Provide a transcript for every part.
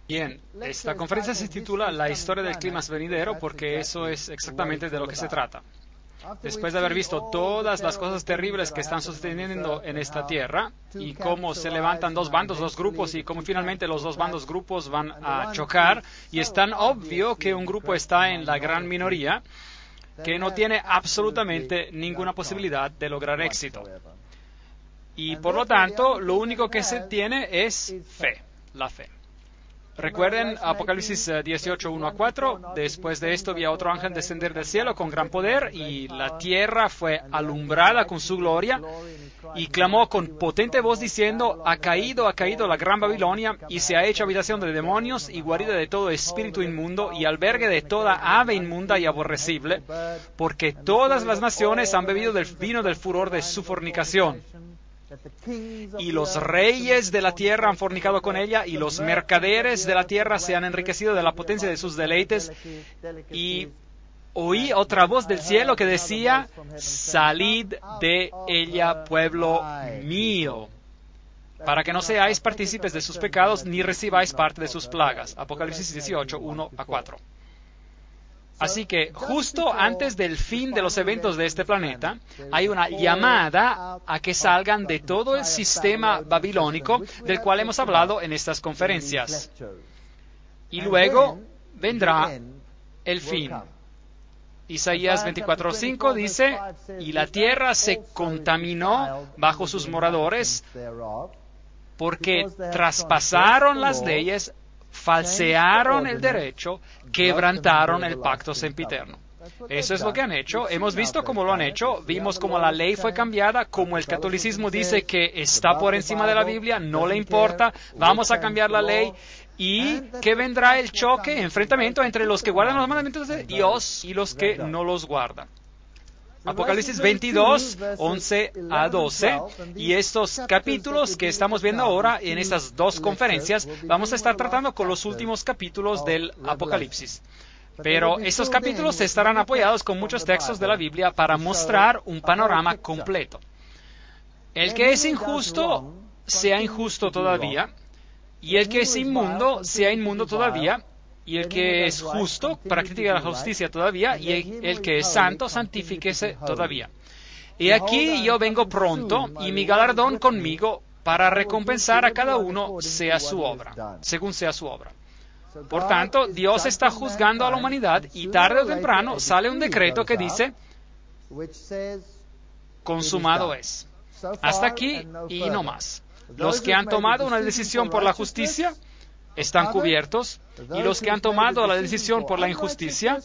Bien, esta conferencia se titula La historia del clima venidero porque eso es exactamente de lo que se trata. Después de haber visto todas las cosas terribles que están sucediendo en esta tierra y cómo se levantan dos bandos, dos grupos y cómo finalmente los dos grupos van a chocar y es tan obvio que un grupo está en la gran minoría que no tiene absolutamente ninguna posibilidad de lograr éxito. Y por lo tanto, lo único que se tiene es fe, la fe. Recuerden Apocalipsis 18, 1 a 4. Después de esto vi a otro ángel descender del cielo con gran poder y la tierra fue alumbrada con su gloria y clamó con potente voz diciendo: ha caído la gran Babilonia y se ha hecho habitación de demonios y guarida de todo espíritu inmundo y albergue de toda ave inmunda y aborrecible, porque todas las naciones han bebido del vino del furor de su fornicación. Y los reyes de la tierra han fornicado con ella, y los mercaderes de la tierra se han enriquecido de la potencia de sus deleites. Y oí otra voz del cielo que decía: salid de ella, pueblo mío, para que no seáis partícipes de sus pecados, ni recibáis parte de sus plagas. Apocalipsis 18, 1 a 4. Así que justo antes del fin de los eventos de este planeta, hay una llamada a que salgan de todo el sistema babilónico del cual hemos hablado en estas conferencias. Y luego vendrá el fin. Isaías 24:5 dice: y la tierra se contaminó bajo sus moradores porque traspasaron las leyes, falsearon el derecho, quebrantaron el pacto sempiterno. Eso es lo que han hecho. Hemos visto cómo lo han hecho. Vimos cómo la ley fue cambiada, cómo el catolicismo dice que está por encima de la Biblia, no le importa, vamos a cambiar la ley. Y que vendrá el choque, enfrentamiento entre los que guardan los mandamientos de Dios y los que no los guardan. Apocalipsis 22, 11 a 12, y estos capítulos que estamos viendo ahora en estas dos conferencias, vamos a estar tratando con los últimos capítulos del Apocalipsis. Pero estos capítulos estarán apoyados con muchos textos de la Biblia para mostrar un panorama completo. El que es injusto, sea injusto todavía, y el que es inmundo, sea inmundo todavía, y el que es justo, practique la justicia todavía, y el que es santo, santifíquese todavía. Y aquí yo vengo pronto, y mi galardón conmigo, para recompensar a cada uno sea su obra, según sea su obra. Por tanto, Dios está juzgando a la humanidad, y tarde o temprano sale un decreto que dice: consumado es. Hasta aquí y no más. Los que han tomado una decisión por la justicia están cubiertos, y los que han tomado la decisión por la injusticia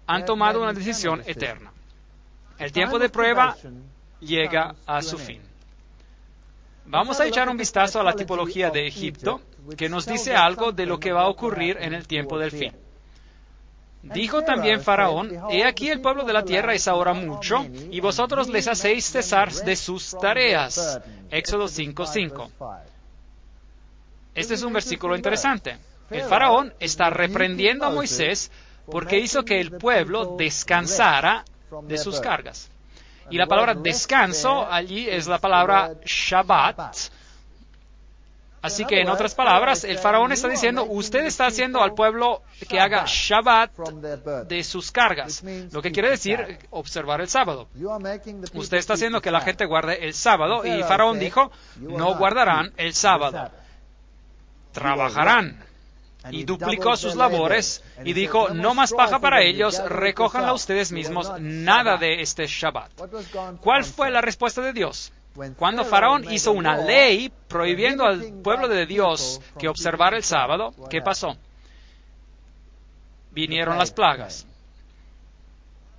han tomado una decisión eterna. El tiempo de prueba llega a su fin. Vamos a echar un vistazo a la tipología de Egipto, que nos dice algo de lo que va a ocurrir en el tiempo del fin. Dijo también Faraón, he aquí el pueblo de la tierra es ahora mucho, y vosotros les hacéis cesar de sus tareas. Éxodo 5:5. Este es un versículo interesante. El Faraón está reprendiendo a Moisés porque hizo que el pueblo descansara de sus cargas. Y la palabra descanso allí es la palabra Shabbat. Así que, en otras palabras, el Faraón está diciendo, usted está haciendo al pueblo que haga Shabbat de sus cargas. Lo que quiere decir, observar el sábado. Usted está haciendo que la gente guarde el sábado, y Faraón dijo, no guardarán el sábado. Trabajarán. Y duplicó sus labores, y dijo, no más paja para ellos, recójanla ustedes mismos, nada de este Shabbat. ¿Cuál fue la respuesta de Dios? Cuando Faraón hizo una ley prohibiendo al pueblo de Dios que observara el sábado, ¿qué pasó? Vinieron las plagas.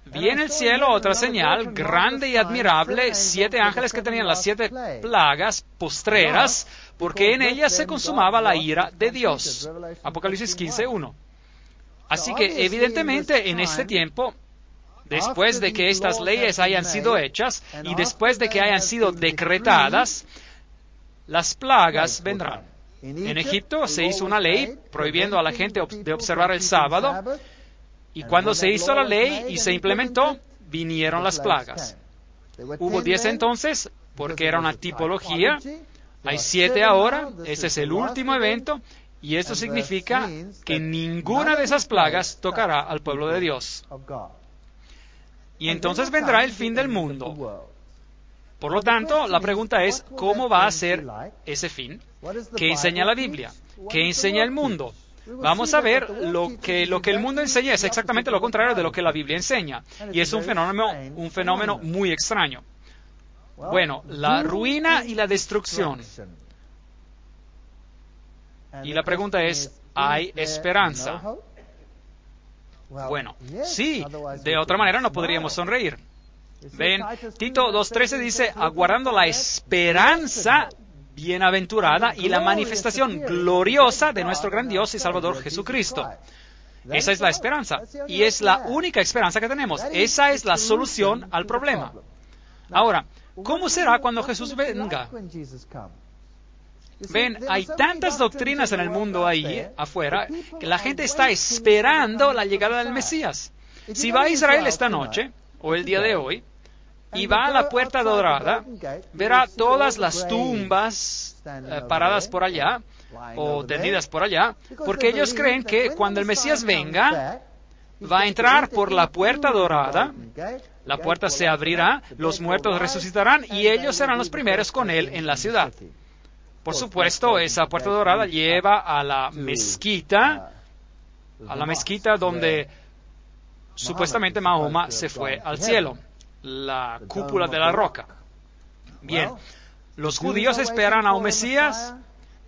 Vi en el cielo otra señal grande y admirable, 7 ángeles que tenían las 7 plagas postreras, porque en ellas se consumaba la ira de Dios. Apocalipsis 15:1. Así que, evidentemente, en este tiempo, después de que estas leyes hayan sido hechas y después de que hayan sido decretadas, las plagas vendrán. En Egipto se hizo una ley prohibiendo a la gente de observar el sábado, y cuando se hizo la ley y se implementó, vinieron las plagas. Hubo 10 entonces, porque era una tipología. Hay 7 ahora, ese es el último evento, y esto significa que ninguna de esas plagas tocará al pueblo de Dios. Y entonces vendrá el fin del mundo. Por lo tanto, la pregunta es, ¿cómo va a ser ese fin? ¿Qué enseña la Biblia? ¿Qué enseña el mundo? Vamos a ver lo que el mundo enseña es exactamente lo contrario de lo que la Biblia enseña. Y es un fenómeno muy extraño. Bueno, la ruina y la destrucción. Y la pregunta es, ¿hay esperanza? Bueno, sí, de otra manera no podríamos sonreír. Ven, Tito 2:13 dice, aguardando la esperanza bienaventurada y la manifestación gloriosa de nuestro gran Dios y Salvador Jesucristo. Esa es la esperanza, y es la única esperanza que tenemos. Esa es la solución al problema. Ahora, ¿cómo será cuando Jesús venga? Ven, hay tantas doctrinas en el mundo ahí afuera que la gente está esperando la llegada del Mesías. Si va a Israel esta noche, o el día de hoy, y va a la puerta dorada, verá todas las tumbas paradas por allá, o tendidas por allá, porque ellos creen que cuando el Mesías venga, va a entrar por la puerta dorada, la puerta se abrirá, los muertos resucitarán, y ellos serán los primeros con él en la ciudad. Por supuesto, esa puerta dorada lleva a la mezquita donde supuestamente Mahoma se fue al cielo, la cúpula de la roca. Bien, los judíos esperan a un Mesías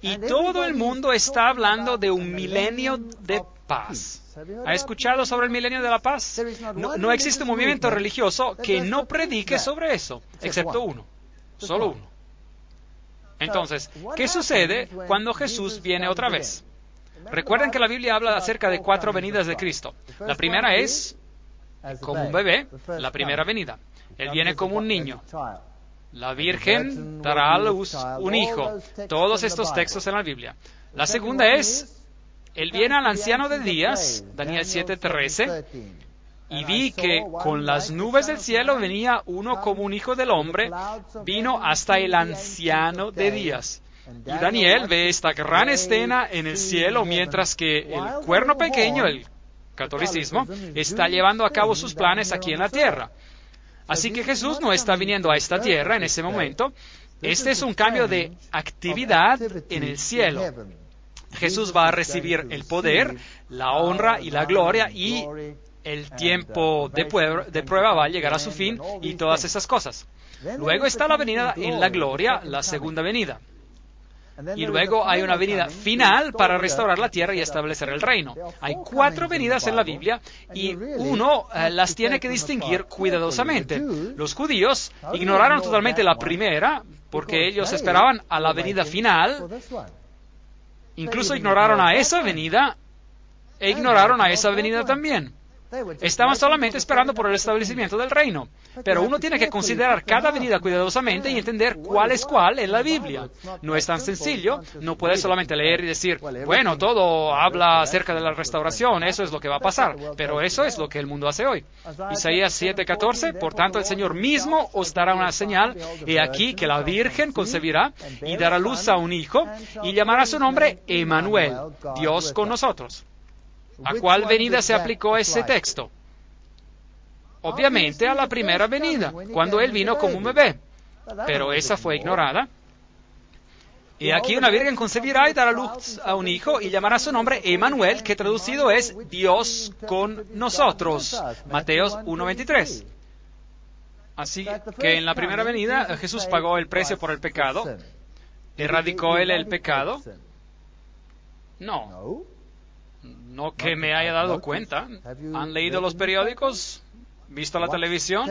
y todo el mundo está hablando de un milenio de paz. ¿Ha escuchado sobre el milenio de la paz? No existe un movimiento religioso que no predique sobre eso, excepto uno, solo uno. Entonces, ¿qué sucede cuando Jesús viene otra vez? Recuerden que la Biblia habla acerca de 4 venidas de Cristo. La primera es como un bebé, la primera venida. Él viene como un niño. La Virgen dará a luz un hijo. Todos estos textos en la Biblia. La segunda es, Él viene al anciano de días, Daniel 7:13, y vi que con las nubes del cielo venía uno como un hijo del hombre, vino hasta el anciano de días. Y Daniel ve esta gran escena en el cielo, mientras que el cuerno pequeño, el catolicismo, está llevando a cabo sus planes aquí en la tierra. Así que Jesús no está viniendo a esta tierra en ese momento. Este es un cambio de actividad en el cielo. Jesús va a recibir el poder, la honra y la gloria, y el tiempo de prueba va a llegar a su fin y todas esas cosas. Luego está la venida en la gloria, la segunda venida. Y luego hay una venida final para restaurar la tierra y establecer el reino. Hay 4 venidas en la Biblia y uno las tiene que distinguir cuidadosamente. Los judíos ignoraron totalmente la primera porque ellos esperaban a la venida final. Incluso ignoraron a esa venida e ignoraron a esa venida también. Estaban solamente esperando por el establecimiento del reino. Pero uno tiene que considerar cada venida cuidadosamente y entender cuál es cuál en la Biblia. No es tan sencillo. No puedes solamente leer y decir, bueno, todo habla acerca de la restauración, eso es lo que va a pasar. Pero eso es lo que el mundo hace hoy. Isaías 7:14, por tanto el Señor mismo os dará una señal, y aquí que la Virgen concebirá y dará luz a un hijo, y llamará su nombre Emmanuel, Dios con nosotros. ¿A cuál venida se aplicó ese texto? Obviamente a la primera venida, cuando Él vino como un bebé. Pero esa fue ignorada. Y aquí una virgen concebirá y dará luz a un hijo y llamará su nombre Emmanuel, que traducido es Dios con nosotros. Mateos 1:23. Así que en la primera venida Jesús pagó el precio por el pecado. ¿Erradicó Él el pecado? No. No que me haya dado cuenta. ¿Han leído los periódicos? ¿Visto la televisión?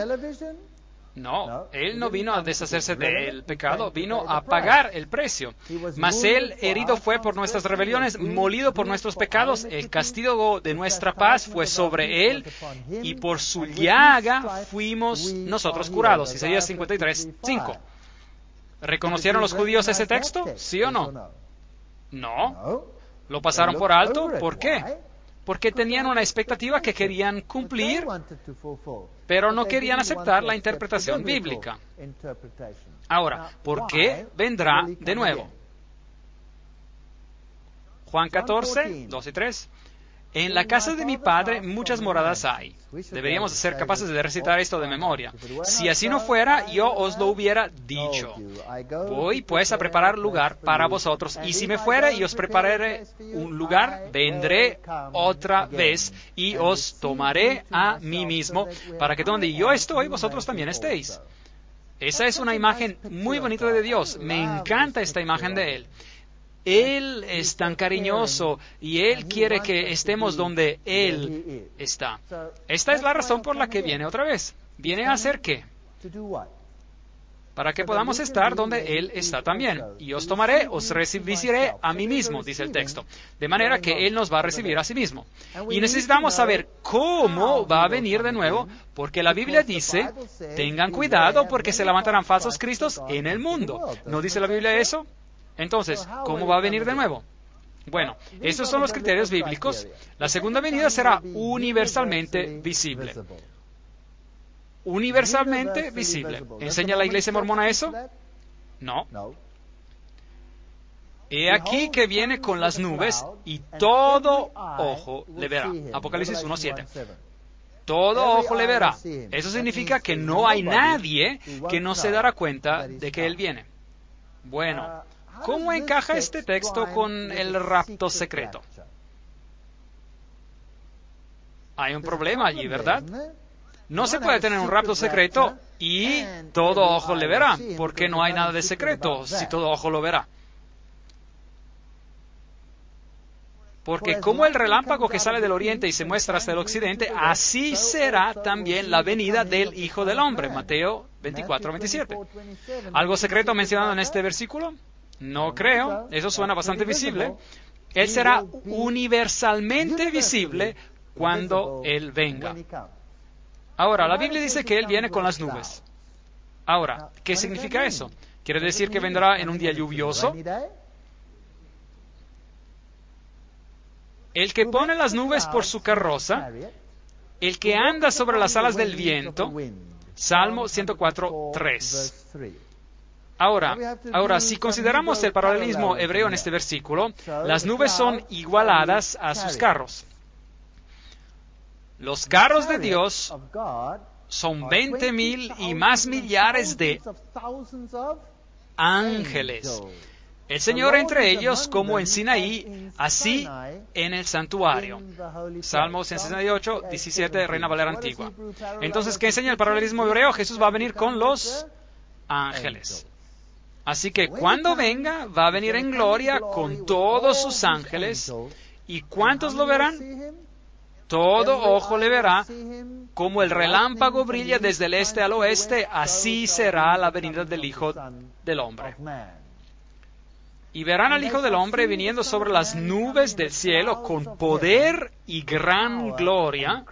No, Él no vino a deshacerse del pecado, vino a pagar el precio. Mas Él herido fue por nuestras rebeliones, molido por nuestros pecados. El castigo de nuestra paz fue sobre Él, y por su llaga fuimos nosotros curados. Isaías 53:5. ¿Reconocieron los judíos ese texto? ¿Sí o no? No. ¿Lo pasaron por alto? ¿Por qué? Porque tenían una expectativa que querían cumplir, pero no querían aceptar la interpretación bíblica. Ahora, ¿por qué vendrá de nuevo? Juan 14, 2 y 3. En la casa de mi Padre muchas moradas hay. Deberíamos ser capaces de recitar esto de memoria. Si así no fuera, yo os lo hubiera dicho. Voy pues a preparar lugar para vosotros, y si me fuere y os prepararé un lugar, vendré otra vez y os tomaré a mí mismo, para que donde yo estoy, vosotros también estéis. Esa es una imagen muy bonita de Dios. Me encanta esta imagen de Él. Él es tan cariñoso y Él quiere que estemos donde Él está. Esta es la razón por la que viene otra vez. ¿Viene a hacer qué? Para que podamos estar donde Él está también. Y os tomaré, os recibiré a mí mismo, dice el texto. De manera que Él nos va a recibir a sí mismo. Y necesitamos saber cómo va a venir de nuevo, porque la Biblia dice, tengan cuidado porque se levantarán falsos cristos en el mundo. ¿No dice la Biblia eso? Entonces, ¿cómo va a venir de nuevo? Bueno, estos son los criterios bíblicos. La segunda venida será universalmente visible. Universalmente visible. ¿Enseña la Iglesia mormona eso? No. He aquí que viene con las nubes y todo ojo le verá. Apocalipsis 1:7. Todo ojo le verá. Eso significa que no hay nadie que no se dará cuenta de que Él viene. Bueno, ¿cómo encaja este texto con el rapto secreto? Hay un problema allí, ¿verdad? No se puede tener un rapto secreto y todo ojo le verá, porque no hay nada de secreto si todo ojo lo verá. Porque como el relámpago que sale del oriente y se muestra hasta el occidente, así será también la venida del Hijo del Hombre. Mateo 24:27. ¿Algo secreto mencionado en este versículo? No creo. Eso suena bastante visible. Él será universalmente visible cuando Él venga. Ahora, la Biblia dice que Él viene con las nubes. Ahora, ¿qué significa eso? ¿Quiere decir que vendrá en un día lluvioso? El que pone las nubes por su carroza, el que anda sobre las alas del viento, Salmo 104:3. Ahora, si consideramos el paralelismo hebreo en este versículo, las nubes son igualadas a sus carros. Los carros de Dios son 20,000 y más millares de ángeles. El Señor entre ellos, como en Sinaí, así en el santuario. Salmo 168, 17, Reina Valera Antigua. Entonces, ¿qué enseña el paralelismo hebreo? Jesús va a venir con los ángeles. Así que cuando venga, va a venir en gloria con todos sus ángeles. ¿Y cuántos lo verán? Todo ojo le verá. Como el relámpago brilla desde el este al oeste, así será la venida del Hijo del Hombre. Y verán al Hijo del Hombre viniendo sobre las nubes del cielo con poder y gran gloria.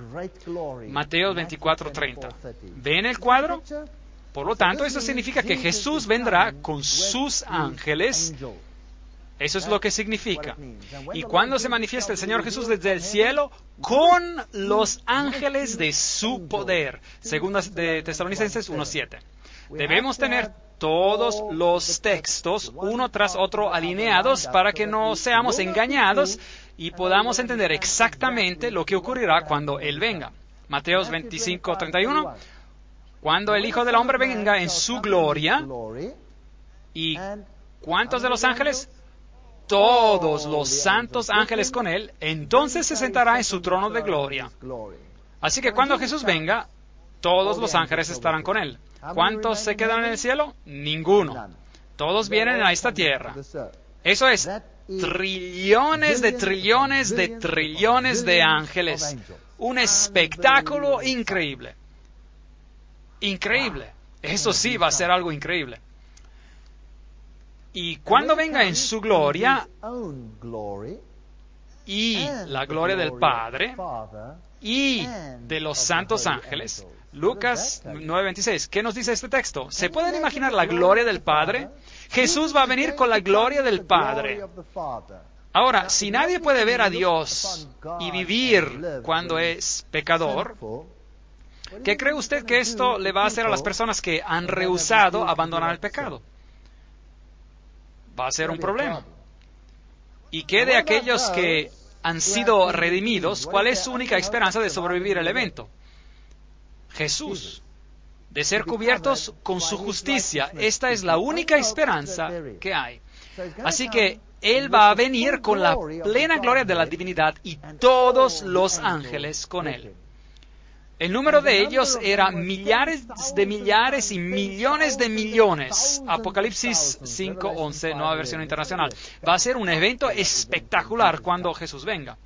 Mateo 24:30. ¿Ven el cuadro? Por lo tanto, esto significa que Jesús vendrá con sus ángeles. Eso es lo que significa. Y cuando se manifiesta el Señor Jesús desde el cielo, con los ángeles de su poder. Segunda de Tesalonicenses 1:7. Debemos tener todos los textos, uno tras otro, alineados para que no seamos engañados y podamos entender exactamente lo que ocurrirá cuando Él venga. Mateo 25:31. Cuando el Hijo del Hombre venga en su gloria, ¿y cuántos de los ángeles? Todos los santos ángeles con Él, entonces se sentará en su trono de gloria. Así que cuando Jesús venga, todos los ángeles estarán con Él. ¿Cuántos se quedan en el cielo? Ninguno. Todos vienen a esta tierra. Eso es, trillones de trillones de trillones de ángeles. Un espectáculo increíble. Increíble. Eso sí va a ser algo increíble. Y cuando venga en su gloria y la gloria del Padre y de los santos ángeles, Lucas 9:26, ¿qué nos dice este texto? ¿Se pueden imaginar la gloria del Padre? Jesús va a venir con la gloria del Padre. Ahora, si nadie puede ver a Dios y vivir cuando es pecador, ¿qué cree usted que esto le va a hacer a las personas que han rehusado abandonar el pecado? Va a ser un problema. ¿Y qué de aquellos que han sido redimidos? ¿Cuál es su única esperanza de sobrevivir el evento? Jesús. De ser cubiertos con su justicia. Esta es la única esperanza que hay. Así que Él va a venir con la plena gloria de la divinidad y todos los ángeles con Él. El número de ellos era millares y millones de millones. Apocalipsis 5:11, nueva versión internacional. Va a ser un evento espectacular cuando Jesús venga.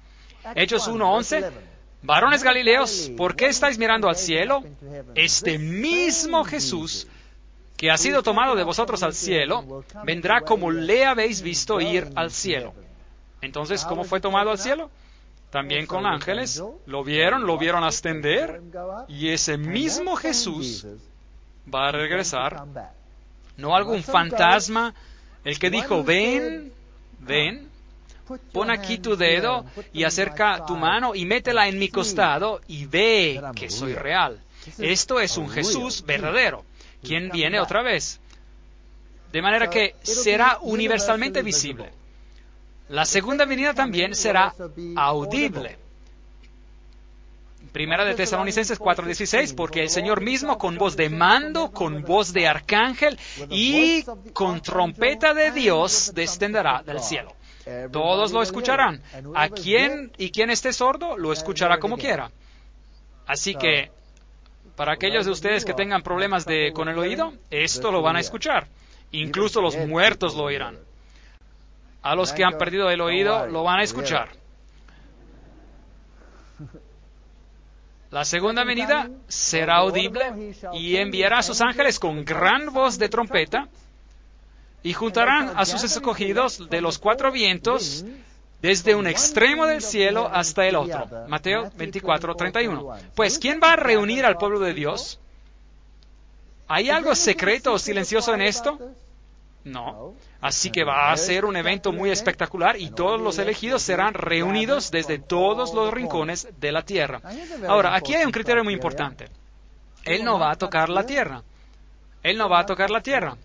Hechos 1:11. Varones Galileos, ¿por qué estáis mirando al cielo? Este mismo Jesús, que ha sido tomado de vosotros al cielo, vendrá como le habéis visto ir al cielo. Entonces, ¿cómo fue tomado al cielo? También con ángeles. Lo vieron ascender, y ese mismo Jesús va a regresar. No algún fantasma, el que dijo, ven, pon aquí tu dedo y acerca tu mano y métela en mi costado y ve que soy real. Esto es un Jesús verdadero, quien viene otra vez. De manera que será universalmente visible. La segunda venida también será audible. Primera de Tesalonicenses 4:16, porque el Señor mismo con voz de mando, con voz de arcángel y con trompeta de Dios descenderá del cielo. Todos lo escucharán. A quien esté sordo, lo escuchará como quiera. Así que, para aquellos de ustedes que tengan problemas con el oído, esto lo van a escuchar. Incluso los muertos lo oirán. A los que han perdido el oído, lo van a escuchar. La segunda venida será audible y enviará a sus ángeles con gran voz de trompeta y juntarán a sus escogidos de los cuatro vientos desde un extremo del cielo hasta el otro. Mateo 24:31. Pues, ¿quién va a reunir al pueblo de Dios? ¿Hay algo secreto o silencioso en esto? No. Así que va a ser un evento muy espectacular y todos los elegidos serán reunidos desde todos los rincones de la tierra. Ahora, aquí hay un criterio muy importante. Él no va a tocar la tierra. Él no va a tocar la tierra.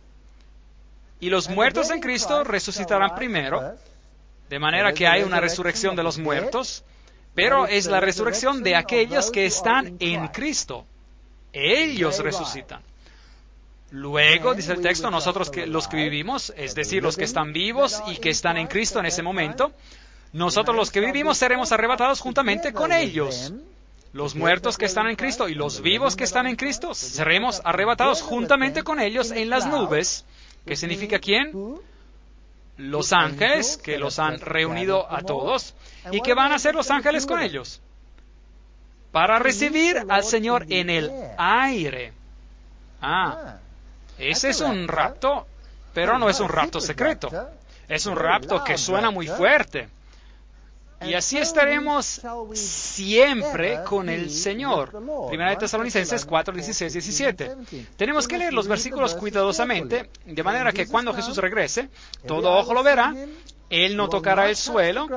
Y los muertos en Cristo resucitarán primero, de manera que hay una resurrección de los muertos, pero es la resurrección de aquellos que están en Cristo. Ellos resucitan. Luego, dice el texto, nosotros los que vivimos, es decir, los que están vivos y que están en Cristo en ese momento, nosotros los que vivimos seremos arrebatados juntamente con ellos. Los muertos que están en Cristo y los vivos que están en Cristo seremos arrebatados juntamente con ellos en las nubes. ¿Qué significa quién? Los ángeles que los han reunido a todos. ¿Y qué van a hacer los ángeles con ellos? Para recibir al Señor en el aire. Ese es un rapto, pero no es un rapto secreto. Es un rapto que suena muy fuerte. Y así estaremos siempre con el Señor. Primera de Tesalonicenses 4, 16, 17. Tenemos que leer los versículos cuidadosamente, de manera que cuando Jesús regrese, todo ojo lo verá, Él no tocará el suelo,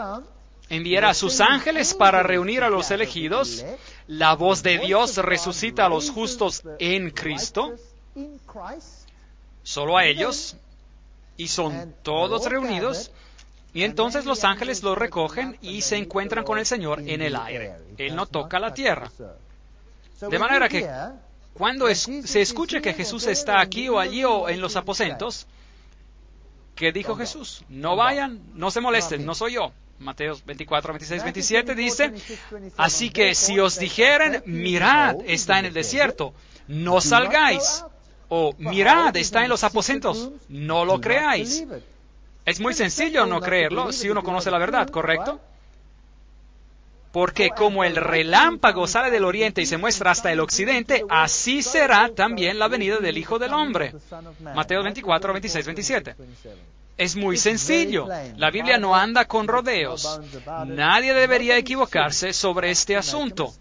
enviará a sus ángeles para reunir a los elegidos, la voz de Dios resucita a los justos en Cristo, solo a ellos, y son todos reunidos. Y entonces los ángeles lo recogen y se encuentran con el Señor en el aire. Él no toca la tierra. De manera que cuando se escuche que Jesús está aquí o allí o en los aposentos, ¿qué dijo Jesús? No vayan, no se molesten, no soy yo. Mateo 24, 26, 27 dice, así que si os dijeren, mirad, está en el desierto, no salgáis. O mirad, está en los aposentos, no lo creáis. Es muy sencillo no creerlo si uno conoce la verdad, ¿correcto? Porque como el relámpago sale del oriente y se muestra hasta el occidente, así será también la venida del Hijo del Hombre. Mateo 24, 26, 27. Es muy sencillo. La Biblia no anda con rodeos. Nadie debería equivocarse sobre este asunto.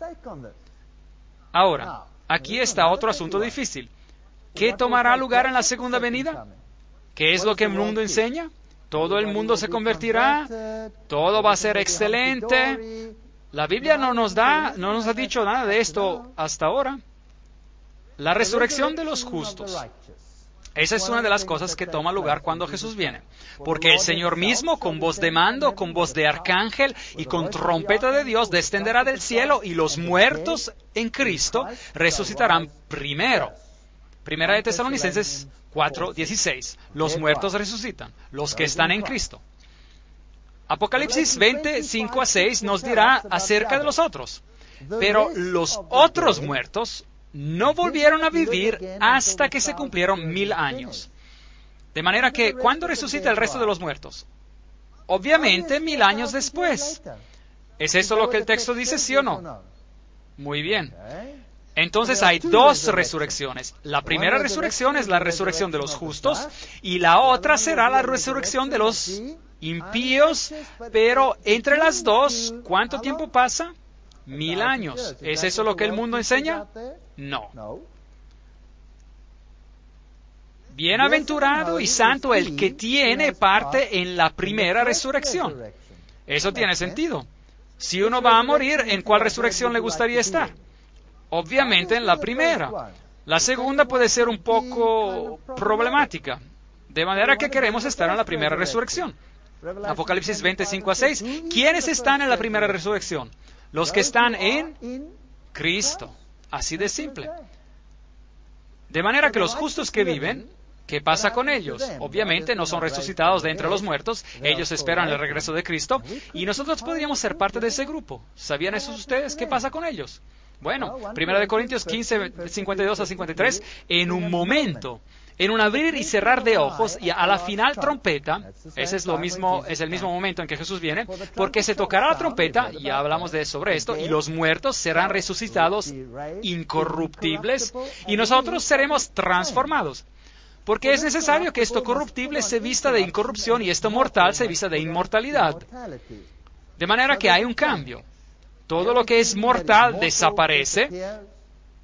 Ahora, aquí está otro asunto difícil. ¿Qué tomará lugar en la segunda venida? ¿Qué es lo que el mundo enseña? Todo el mundo se convertirá, todo va a ser excelente. La Biblia no nos ha dicho nada de esto hasta ahora. La resurrección de los justos. Esa es una de las cosas que toma lugar cuando Jesús viene. Porque el Señor mismo, con voz de mando, con voz de arcángel y con trompeta de Dios, descenderá del cielo y los muertos en Cristo resucitarán primero. Primera de Tesalonicenses 4:16. Los muertos resucitan, los que están en Cristo. Apocalipsis 20, 5 a 6 nos dirá acerca de los otros. Pero los otros muertos no volvieron a vivir hasta que se cumplieron 1000 años. De manera que, ¿cuándo resucita el resto de los muertos? Obviamente 1000 años después. ¿Es eso lo que el texto dice, sí o no? Muy bien. Entonces hay dos resurrecciones. La primera resurrección es la resurrección de los justos y la otra será la resurrección de los impíos. Pero entre las dos, ¿cuánto tiempo pasa? 1000 años. ¿Es eso lo que el mundo enseña? No. Bienaventurado y santo el que tiene parte en la primera resurrección. Eso tiene sentido. Si uno va a morir, ¿en cuál resurrección le gustaría estar? Obviamente en la primera. La segunda puede ser un poco problemática. De manera que queremos estar en la primera resurrección. Apocalipsis 25 a 6. ¿Quiénes están en la primera resurrección? Los que están en Cristo. Así de simple. De manera que los justos que viven, ¿qué pasa con ellos? Obviamente no son resucitados de entre los muertos. Ellos esperan el regreso de Cristo. Y nosotros podríamos ser parte de ese grupo. ¿Sabían eso ustedes? ¿Qué pasa con ellos? Bueno, 1 Corintios 15, 52 a 53, en un momento, en un abrir y cerrar de ojos, y a la final trompeta, ese es el mismo momento en que Jesús viene, porque se tocará la trompeta, y ya hablamos sobre esto, y los muertos serán resucitados incorruptibles, y nosotros seremos transformados. Porque es necesario que esto corruptible se vista de incorrupción y esto mortal se vista de inmortalidad. De manera que hay un cambio. Todo lo que es mortal desaparece.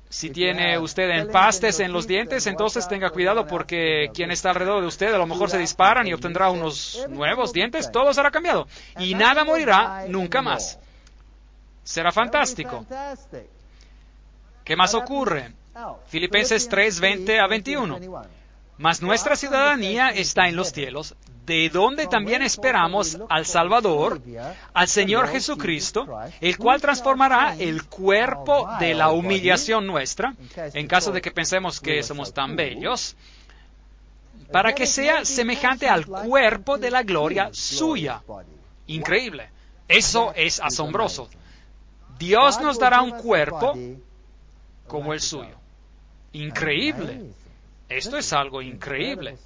Si tiene usted empastes en los dientes, entonces tenga cuidado porque quien está alrededor de usted a lo mejor se disparan y obtendrá unos nuevos dientes. Todo será cambiado. Y nada morirá nunca más. Será fantástico. ¿Qué más ocurre? Filipenses 3, 20 a 21. Mas nuestra ciudadanía está en los cielos, de donde también esperamos al Salvador, al Señor Jesucristo, el cual transformará el cuerpo de la humillación nuestra, en caso de que pensemos que somos tan bellos, para que sea semejante al cuerpo de la gloria suya. Increíble. Eso es asombroso. Dios nos dará un cuerpo como el suyo. Increíble. Esto es algo increíble.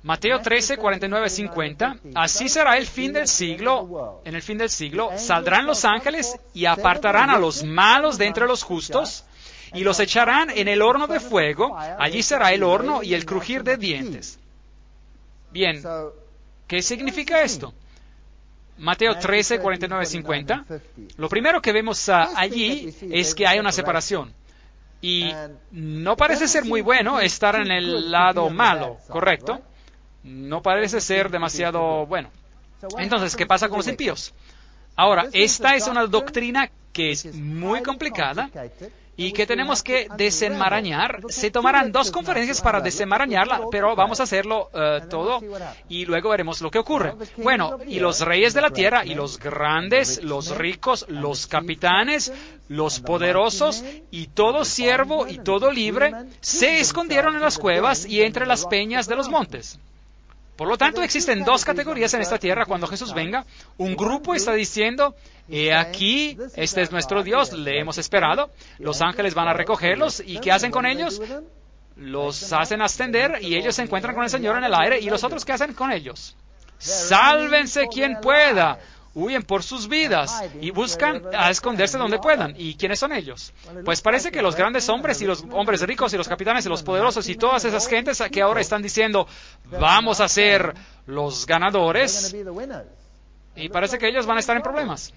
Mateo 13, 49, 50. Así será el fin del siglo. En el fin del siglo saldrán los ángeles y apartarán a los malos de entre los justos y los echarán en el horno de fuego. Allí será el horno y el crujir de dientes. Bien, ¿qué significa esto? Mateo 13, 49, 50. Lo primero que vemos allí es que hay una separación. Y no parece ser muy bueno estar en el lado malo, ¿correcto? No parece ser demasiado bueno. Entonces, ¿qué pasa con los impíos? Ahora, esta es una doctrina que es muy complicada y que tenemos que desenmarañar. Se tomarán 2 conferencias para desenmarañarla, pero vamos a hacerlo todo y luego veremos lo que ocurre. Bueno, y los reyes de la tierra, y los grandes, los ricos, los capitanes, los poderosos, y todo siervo y todo libre, se escondieron en las cuevas y entre las peñas de los montes. Por lo tanto, existen 2 categorías en esta tierra cuando Jesús venga. Un grupo está diciendo, he aquí, este es nuestro Dios, le hemos esperado. Los ángeles van a recogerlos, ¿y qué hacen con ellos? Los hacen ascender y ellos se encuentran con el Señor en el aire. ¿Y los otros qué hacen con ellos? Sálvense quien pueda. Huyen por sus vidas y buscan a esconderse donde puedan. ¿Y quiénes son ellos? Pues parece que los grandes hombres y los hombres ricos y los capitanes y los poderosos y todas esas gentes que ahora están diciendo, vamos a ser los ganadores, y parece que ellos van a estar en problemas.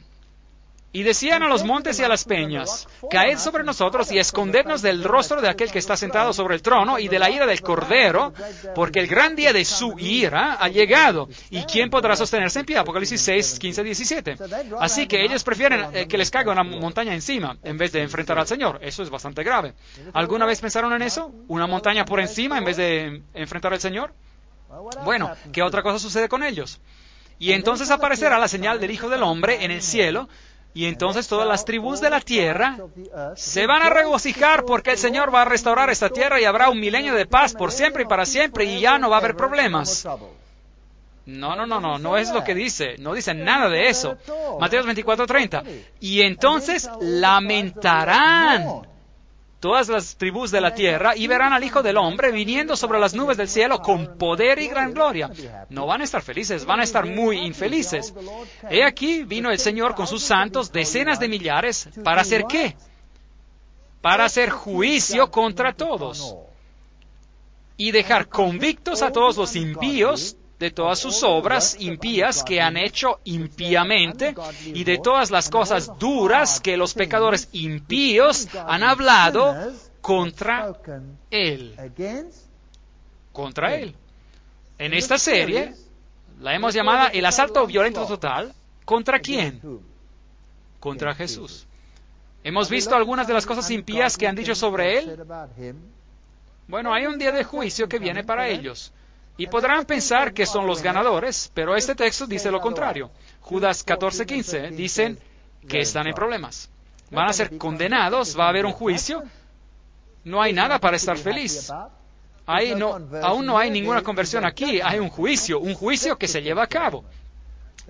Y decían a los montes y a las peñas, caed sobre nosotros y escondednos del rostro de aquel que está sentado sobre el trono y de la ira del Cordero, porque el gran día de su ira ha llegado. ¿Y quién podrá sostenerse en pie? Apocalipsis 6, 15, 17. Así que ellos prefieren que les caiga una montaña encima en vez de enfrentar al Señor. Eso es bastante grave. ¿Alguna vez pensaron en eso? ¿Una montaña por encima en vez de enfrentar al Señor? Bueno, ¿qué otra cosa sucede con ellos? Y entonces aparecerá la señal del Hijo del Hombre en el cielo. Y entonces todas las tribus de la tierra se van a regocijar porque el Señor va a restaurar esta tierra y habrá un milenio de paz por siempre y para siempre y ya no va a haber problemas. No es lo que dice. No dice nada de eso. Mateo 24:30. Y entonces lamentarán todas las tribus de la tierra y verán al Hijo del Hombre viniendo sobre las nubes del cielo con poder y gran gloria. No van a estar felices, van a estar muy infelices. He aquí vino el Señor con sus santos, decenas de millares, ¿para hacer qué? Para hacer juicio contra todos y dejar convictos a todos los impíos de todas sus obras impías que han hecho impíamente y de todas las cosas duras que los pecadores impíos han hablado contra Él. Contra Él. En esta serie la hemos llamado el asalto violento total. ¿Contra quién? Contra Jesús. Hemos visto algunas de las cosas impías que han dicho sobre Él. Bueno, hay un día de juicio que viene para ellos. Y podrán pensar que son los ganadores, pero este texto dice lo contrario. Judas 14:15 dicen que están en problemas. Van a ser condenados, va a haber un juicio. No hay nada para estar feliz. Aún no hay ninguna conversión aquí, hay un juicio que se lleva a cabo.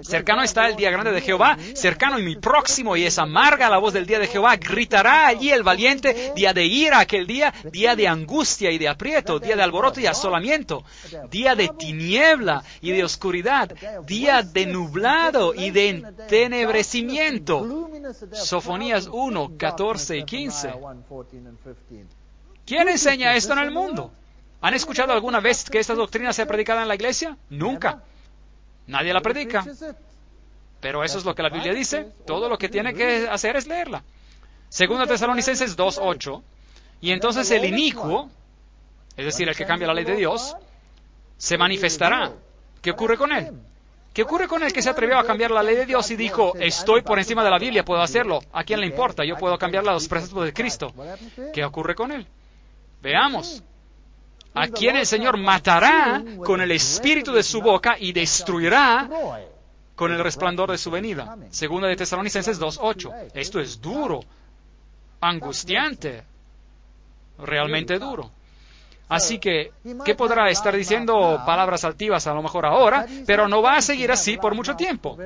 Cercano está el día grande de Jehová, cercano y muy próximo, y es amarga la voz del día de Jehová. Gritará allí el valiente, día de ira aquel día de angustia y de aprieto, día de alboroto y asolamiento, día de tiniebla y de oscuridad, día de nublado y de entenebrecimiento. Sofonías 1, 14 y 15. ¿Quién enseña esto en el mundo? ¿Han escuchado alguna vez que esta doctrina sea predicada en la iglesia? Nunca. Nadie la predica. Pero eso es lo que la Biblia dice. Todo lo que tiene que hacer es leerla. Segunda Tesalonicenses 2:8. Y entonces el inicuo, es decir, el que cambia la ley de Dios, se manifestará. ¿Qué ocurre con él? ¿Qué ocurre con el que se atrevió a cambiar la ley de Dios y dijo, estoy por encima de la Biblia, puedo hacerlo? ¿A quién le importa? Yo puedo cambiar los preceptos de Cristo. ¿Qué ocurre con él? Veamos. A quien el Señor matará con el espíritu de su boca y destruirá con el resplandor de su venida. Segunda de Tesalonicenses 2:8. Esto es duro, angustiante, realmente duro. Así que, ¿qué podrá estar diciendo palabras altivas a lo mejor ahora? Pero no va a seguir así por mucho tiempo.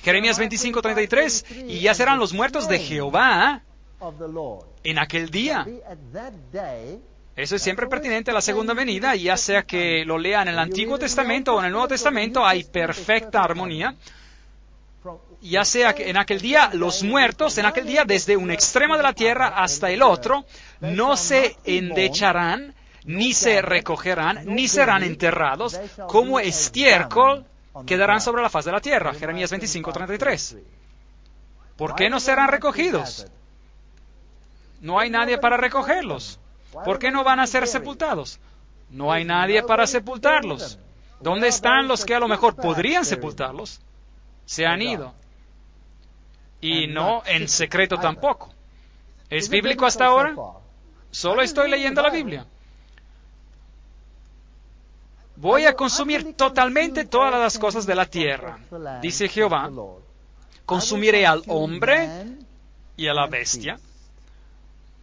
Jeremías 25:33. Y ya serán los muertos de Jehová en aquel día. Eso es siempre pertinente a la segunda venida, ya sea que lo lean en el Antiguo Testamento o en el Nuevo Testamento, hay perfecta armonía. Ya sea que en aquel día, los muertos, en aquel día, desde un extremo de la tierra hasta el otro, no se endecharán, ni se recogerán, ni serán enterrados, como estiércol quedarán sobre la faz de la tierra. Jeremías 25:33. ¿Por qué no serán recogidos? No hay nadie para recogerlos. ¿Por qué no van a ser sepultados? No hay nadie para sepultarlos. ¿Dónde están los que a lo mejor podrían sepultarlos? Se han ido. Y no en secreto tampoco. ¿Es bíblico hasta ahora? Solo estoy leyendo la Biblia. Voy a consumir totalmente todas las cosas de la tierra, dice Jehová. Consumiré al hombre y a la bestia.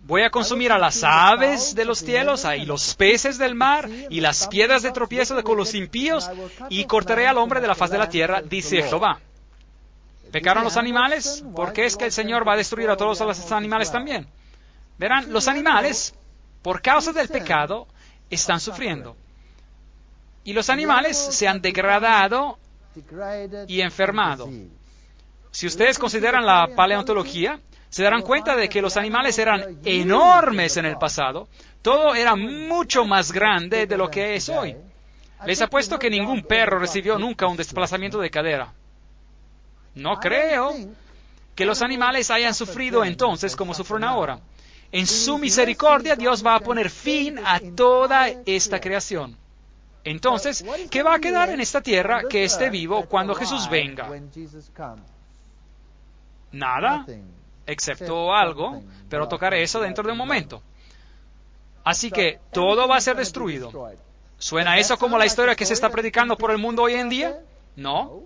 Voy a consumir a las aves de los cielos, y los peces del mar, y las piedras de tropiezo con los impíos, y cortaré al hombre de la faz de la tierra, dice Jehová. ¿Pecaron los animales? ¿Por qué es que el Señor va a destruir a todos los animales también? Verán, los animales, por causa del pecado, están sufriendo. Y los animales se han degradado y enfermado. Si ustedes consideran la paleontología, se darán cuenta de que los animales eran enormes en el pasado. Todo era mucho más grande de lo que es hoy. Les apuesto que ningún perro recibió nunca un desplazamiento de cadera. No creo que los animales hayan sufrido entonces como sufren ahora. En su misericordia, Dios va a poner fin a toda esta creación. Entonces, ¿qué va a quedar en esta tierra que esté vivo cuando Jesús venga? Nada, excepto algo, pero tocaré eso dentro de un momento. Así que todo va a ser destruido. ¿Suena eso como la historia que se está predicando por el mundo hoy en día? No.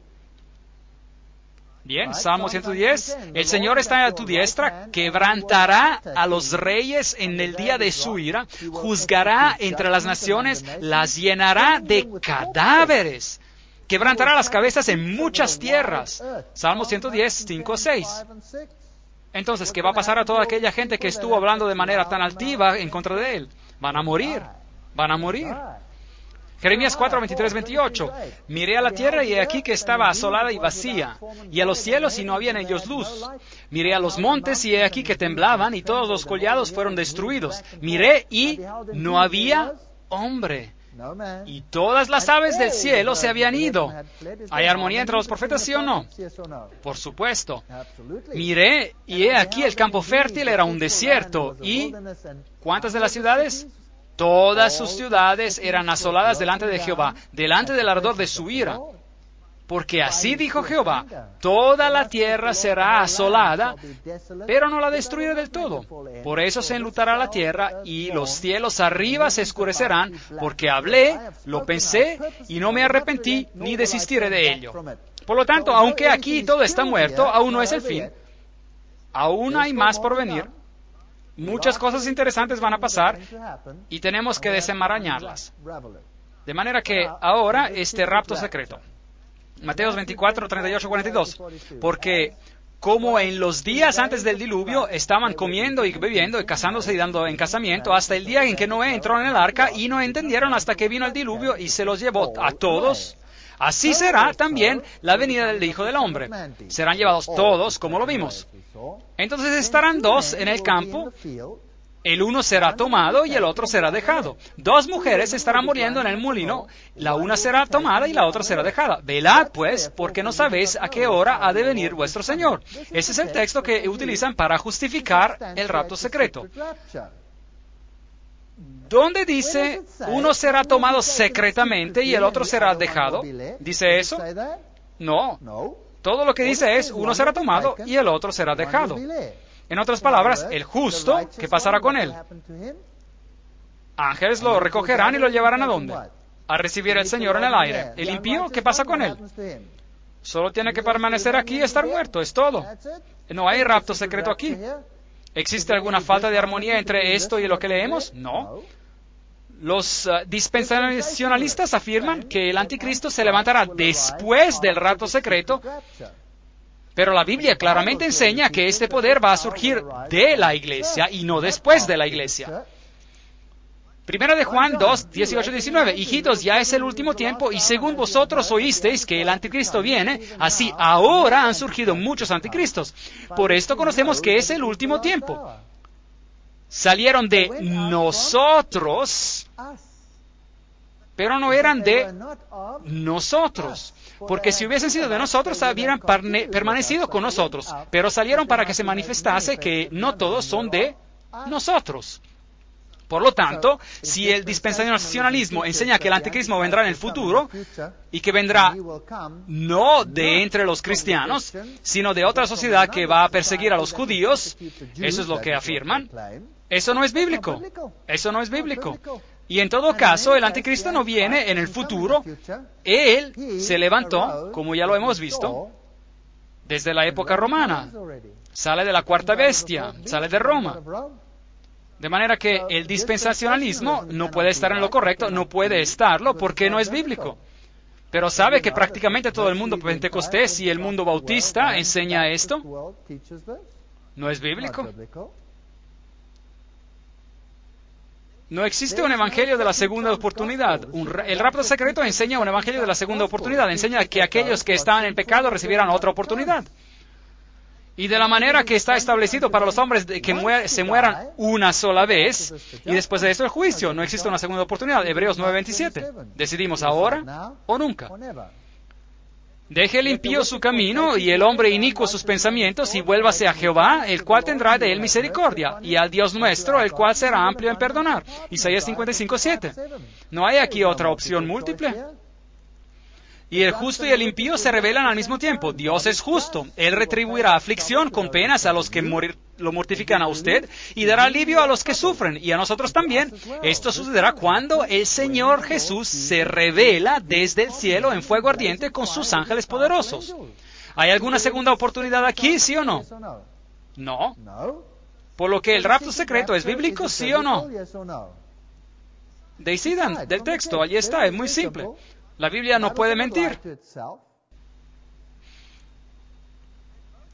Bien, Salmo 110. El Señor está a tu diestra, quebrantará a los reyes en el día de su ira, juzgará entre las naciones, las llenará de cadáveres, quebrantará las cabezas en muchas tierras. Salmo 110, 5, 6. Entonces, ¿qué va a pasar a toda aquella gente que estuvo hablando de manera tan altiva en contra de él? Van a morir, van a morir. Jeremías 4, 23, 28. Miré a la tierra y he aquí que estaba asolada y vacía, y a los cielos y no había en ellos luz. Miré a los montes y he aquí que temblaban y todos los collados fueron destruidos. Miré y no había hombre. Y todas las aves del cielo se habían ido. ¿Hay armonía entre los profetas, sí o no? Por supuesto. Miré y he aquí el campo fértil era un desierto. ¿Y cuántas de las ciudades? Todas sus ciudades eran asoladas delante de Jehová, delante del ardor de su ira. Porque así dijo Jehová, toda la tierra será asolada, pero no la destruiré del todo. Por eso se enlutará la tierra y los cielos arriba se oscurecerán, porque hablé, lo pensé y no me arrepentí ni desistiré de ello. Por lo tanto, aunque aquí todo está muerto, aún no es el fin. Aún hay más por venir. Muchas cosas interesantes van a pasar y tenemos que desenmarañarlas. De manera que ahora este rapto secreto. Mateos 24, 38, 42. Porque como en los días antes del diluvio estaban comiendo y bebiendo y casándose y dando en casamiento hasta el día en que Noé entró en el arca y no entendieron hasta que vino el diluvio y se los llevó a todos. Así será también la venida del Hijo del Hombre. Serán llevados todos, como lo vimos. Entonces estarán dos en el campo, el uno será tomado y el otro será dejado. Dos mujeres estarán muriendo en el molino, la una será tomada y la otra será dejada. Velad, pues, porque no sabéis a qué hora ha de venir vuestro Señor. Ese es el texto que utilizan para justificar el rapto secreto. ¿Dónde dice uno será tomado secretamente y el otro será dejado? ¿Dice eso? No. Todo lo que dice es uno será tomado y el otro será dejado. En otras palabras, el justo, ¿qué pasará con él? Ángeles lo recogerán y lo llevarán ¿a dónde? A recibir al Señor en el aire. ¿El impío, qué pasa con él? Solo tiene que permanecer aquí y estar muerto, es todo. No hay rapto secreto aquí. ¿Existe alguna falta de armonía entre esto y lo que leemos? No. Los dispensacionalistas afirman que el anticristo se levantará después del rapto secreto, pero la Biblia claramente enseña que este poder va a surgir de la iglesia y no después de la iglesia. Primera de Juan 2, 18, 19. Hijitos, ya es el último tiempo, y según vosotros oísteis que el anticristo viene, así ahora han surgido muchos anticristos. Por esto conocemos que es el último tiempo. salieron de nosotros, pero no eran de nosotros. Porque si hubiesen sido de nosotros, habrían permanecido con nosotros. Pero salieron para que se manifestase que no todos son de nosotros. Por lo tanto, si el dispensacionalismo enseña que el anticristo vendrá en el futuro y que vendrá no de entre los cristianos, sino de otra sociedad que va a perseguir a los judíos, eso es lo que afirman, eso no es bíblico. Eso no es bíblico. Y en todo caso, el anticristo no viene en el futuro. Él se levantó, como ya lo hemos visto, desde la época romana. Sale de la cuarta bestia, sale de Roma. De manera que el dispensacionalismo no puede estar en lo correcto, no puede estarlo porque no es bíblico. Pero sabe que prácticamente todo el mundo pentecostés y el mundo bautista enseña esto. No es bíblico. No existe un evangelio de la segunda oportunidad. El rapto secreto enseña un evangelio de la segunda oportunidad. Enseña que aquellos que estaban en pecado recibieran otra oportunidad. Y de la manera que está establecido para los hombres que se mueran una sola vez, y después de eso el juicio. No existe una segunda oportunidad. Hebreos 9:27. Decidimos ahora o nunca. Deje el impío su camino y el hombre inicuo sus pensamientos y vuélvase a Jehová, el cual tendrá de él misericordia, y al Dios nuestro, el cual será amplio en perdonar. Isaías 55:7. No hay aquí otra opción múltiple. Y el justo y el impío se revelan al mismo tiempo. Dios es justo. Él retribuirá aflicción con penas a los que lo mortifican a usted y dará alivio a los que sufren y a nosotros también. Esto sucederá cuando el Señor Jesús se revela desde el cielo en fuego ardiente con sus ángeles poderosos. ¿Hay alguna segunda oportunidad aquí, sí o no? No. Por lo que el rapto secreto es bíblico, sí o no. Decidan del texto, allí está, es muy simple. La Biblia no puede mentir.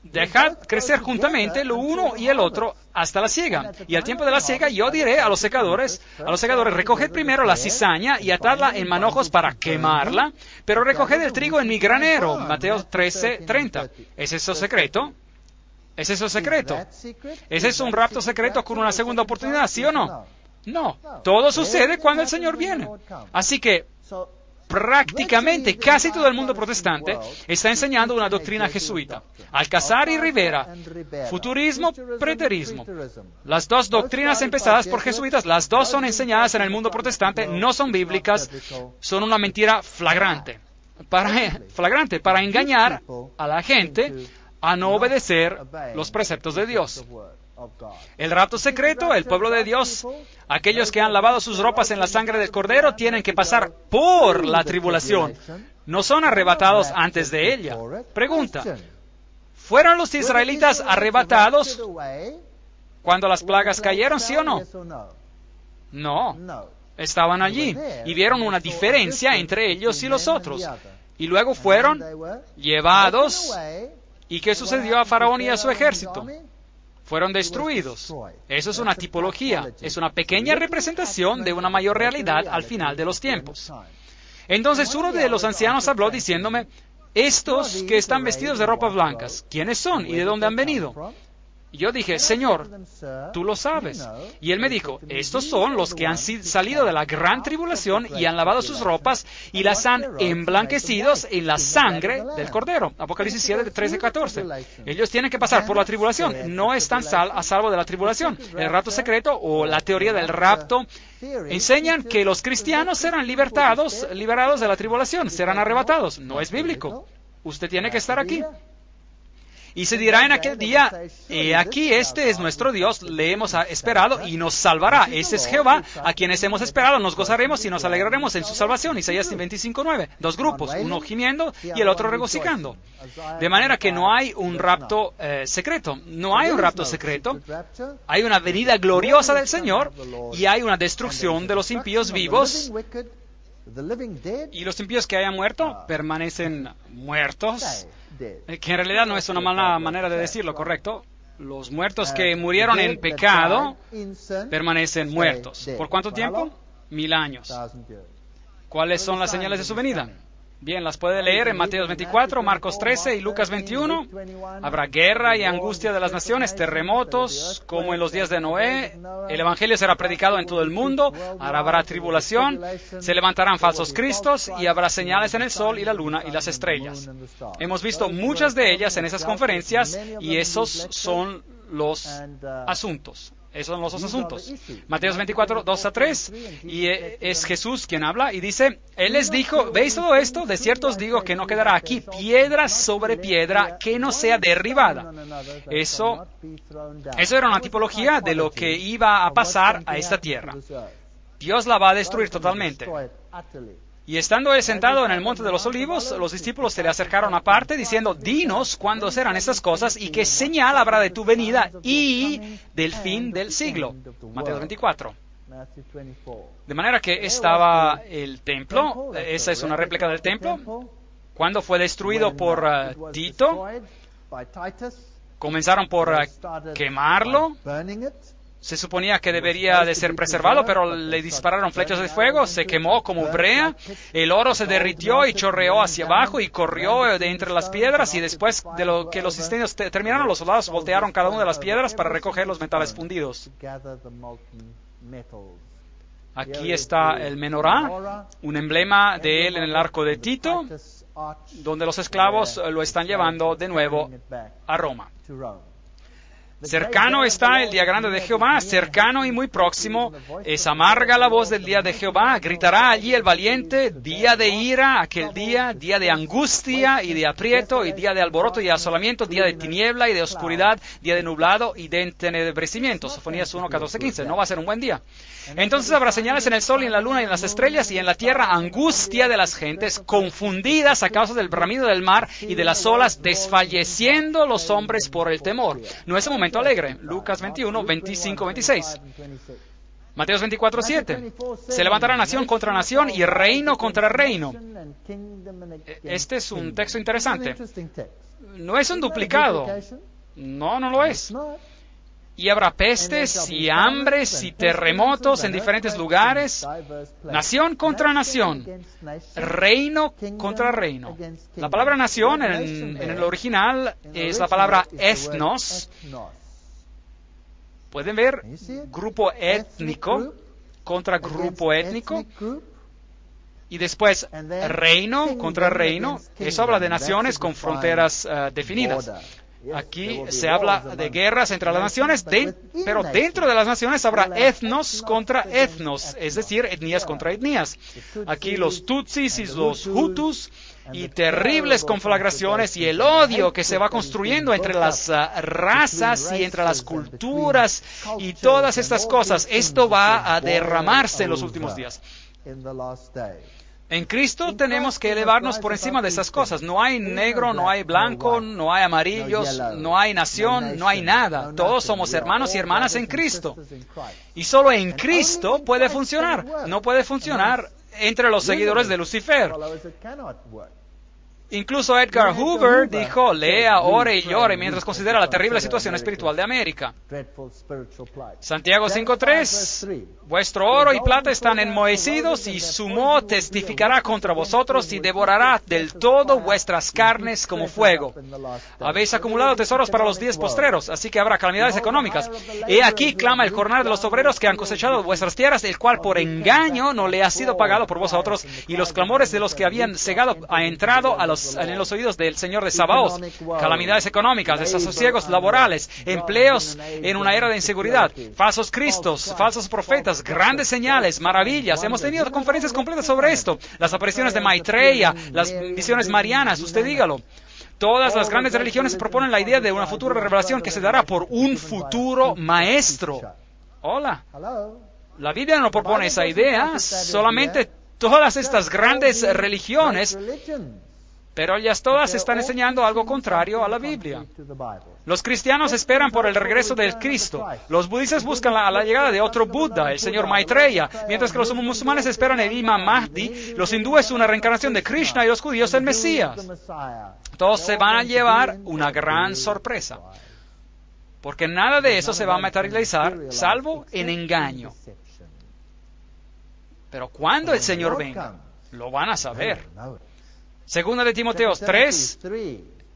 Dejad crecer juntamente lo uno y el otro hasta la siega. Y al tiempo de la siega yo diré a los secadores, recoged primero la cizaña y atadla en manojos para quemarla, pero recoged el trigo en mi granero. Mateo 13:30. ¿Es eso secreto? ¿Es eso secreto? ¿Es eso un rapto secreto con una segunda oportunidad, sí o no? No. Todo sucede cuando el Señor viene. Así que prácticamente casi todo el mundo protestante está enseñando una doctrina jesuita. Alcázar y Rivera, futurismo, preterismo. Las dos doctrinas empezadas por jesuitas, las dos son enseñadas en el mundo protestante, no son bíblicas, son una mentira flagrante para engañar a la gente a no obedecer los preceptos de Dios. El rapto secreto, el pueblo de Dios, aquellos que han lavado sus ropas en la sangre del Cordero, tienen que pasar por la tribulación. No son arrebatados antes de ella. Pregunta, ¿fueron los israelitas arrebatados cuando las plagas cayeron, sí o no? No. Estaban allí y vieron una diferencia entre ellos y los otros. Y luego fueron llevados. ¿Y qué sucedió a Faraón y a su ejército? Fueron destruidos. Eso es una tipología, es una pequeña representación de una mayor realidad al final de los tiempos. Entonces uno de los ancianos habló diciéndome, estos que están vestidos de ropas blancas, ¿quiénes son y de dónde han venido? Y yo dije, Señor, tú lo sabes. Y él me dijo, estos son los que han salido de la gran tribulación y han lavado sus ropas y las han emblanquecido en la sangre del Cordero. Apocalipsis 7, 13, 14. Ellos tienen que pasar por la tribulación. No están a salvo de la tribulación. El rapto secreto o la teoría del rapto enseñan que los cristianos serán liberados de la tribulación, serán arrebatados. No es bíblico. Usted tiene que estar aquí. Y se dirá en aquel día, aquí este es nuestro Dios, le hemos esperado y nos salvará. Ese es Jehová, a quienes hemos esperado, nos gozaremos y nos alegraremos en su salvación. Isaías 25:9. Dos grupos, uno gimiendo y el otro regocijando. De manera que no hay un rapto secreto. No hay un rapto secreto. Hay una venida gloriosa del Señor y hay una destrucción de los impíos vivos. Y los impíos que hayan muerto permanecen muertos. Que en realidad no es una mala manera de decirlo, ¿correcto? Los muertos que murieron en pecado permanecen muertos. ¿Por cuánto tiempo? 1000 años. ¿Cuáles son las señales de su venida? Bien, las puede leer en Mateo 24, Marcos 13 y Lucas 21. Habrá guerra y angustia de las naciones, terremotos, como en los días de Noé. El Evangelio será predicado en todo el mundo. Ahora habrá tribulación, se levantarán falsos cristos y habrá señales en el sol y la luna y las estrellas. Hemos visto muchas de ellas en esas conferencias y esos son los asuntos. Esos son los dos asuntos. Mateo 24, 2 a 3, y es Jesús quien habla, y dice, Él les dijo, ¿veis todo esto? De cierto os digo que no quedará aquí piedra sobre piedra que no sea derribada. Eso era una tipología de lo que iba a pasar a esta tierra. Dios la va a destruir totalmente. Y estando él sentado en el monte de los olivos, los discípulos se le acercaron aparte, diciendo, dinos cuándo serán estas cosas y qué señal habrá de tu venida y del fin del siglo. Mateo 24. De manera que estaba el templo, esa es una réplica del templo, cuando fue destruido por Tito, comenzaron por quemarlo. Se suponía que debería de ser preservado, pero le dispararon flechas de fuego, se quemó como brea, el oro se derritió y chorreó hacia abajo y corrió de entre las piedras, y después de lo que los incendios terminaron, los soldados voltearon cada una de las piedras para recoger los metales fundidos. Aquí está el menorá, un emblema de él en el arco de Tito, donde los esclavos lo están llevando de nuevo a Roma. Cercano está el día grande de Jehová, cercano y muy próximo. Es amarga la voz del día de Jehová. Gritará allí el valiente, día de ira, aquel día, día de angustia y de aprieto, y día de alboroto y de asolamiento, día de tiniebla y de oscuridad, día de nublado y de entenebrecimiento. Sofonías 1, 14, 15. No va a ser un buen día. Entonces habrá señales en el sol y en la luna y en las estrellas, y en la tierra angustia de las gentes, confundidas a causa del bramido del mar y de las olas, desfalleciendo los hombres por el temor. No es un momento alegre. Lucas 21, 25, 26. Mateos 24, 7. Se levantará nación contra nación y reino contra reino. Este es un texto interesante. No es un duplicado. No lo es. Y habrá pestes y hambres y terremotos en diferentes lugares, nación contra nación, reino contra reino. La palabra nación en el original es la palabra ethnos. Pueden ver grupo étnico contra grupo étnico. Y después reino contra reino. Eso habla de naciones con fronteras definidas. Aquí se habla de guerras entre las naciones, pero dentro de las naciones habrá etnos contra etnos, es decir, etnias contra etnias. Aquí los tutsis y los hutus, y terribles conflagraciones y el odio que se va construyendo entre las razas y entre las culturas y todas estas cosas. Esto va a derramarse en los últimos días. En Cristo tenemos que elevarnos por encima de esas cosas. No hay negro, no hay blanco, no hay amarillos, no hay nación, no hay nada. Todos somos hermanos y hermanas en Cristo. Y solo en Cristo puede funcionar. No puede funcionar entre los seguidores de Lucifer. Incluso Edgar Hoover dijo, lea, ore y llore mientras considera la terrible situación espiritual de América. Santiago 5:3, vuestro oro y plata están enmohecidos y su moho testificará contra vosotros y devorará del todo vuestras carnes como fuego. Habéis acumulado tesoros para los días postreros, así que habrá calamidades económicas. He aquí clama el jornal de los obreros que han cosechado vuestras tierras, el cual por engaño no le ha sido pagado por vosotros, y los clamores de los que habían cegado ha entrado en los oídos del Señor de Sabaoth. Calamidades económicas, desasosiegos laborales, empleos en una era de inseguridad, falsos cristos, falsos profetas, grandes señales, maravillas. Hemos tenido conferencias completas sobre esto. Las apariciones de Maitreya, las visiones marianas, usted dígalo. Todas las grandes religiones proponen la idea de una futura revelación que se dará por un futuro maestro. Hola. La Biblia no propone esa idea, solamente todas estas grandes religiones, pero ellas todas están enseñando algo contrario a la Biblia. Los cristianos esperan por el regreso del Cristo. Los budistas buscan la llegada de otro Buda, el señor Maitreya, mientras que los musulmanes esperan el Imam Mahdi, los hindúes una reencarnación de Krishna y los judíos el Mesías. Todos se van a llevar una gran sorpresa, porque nada de eso se va a materializar, salvo en engaño. Pero cuando el Señor venga, lo van a saber. Segunda de Timoteo 3.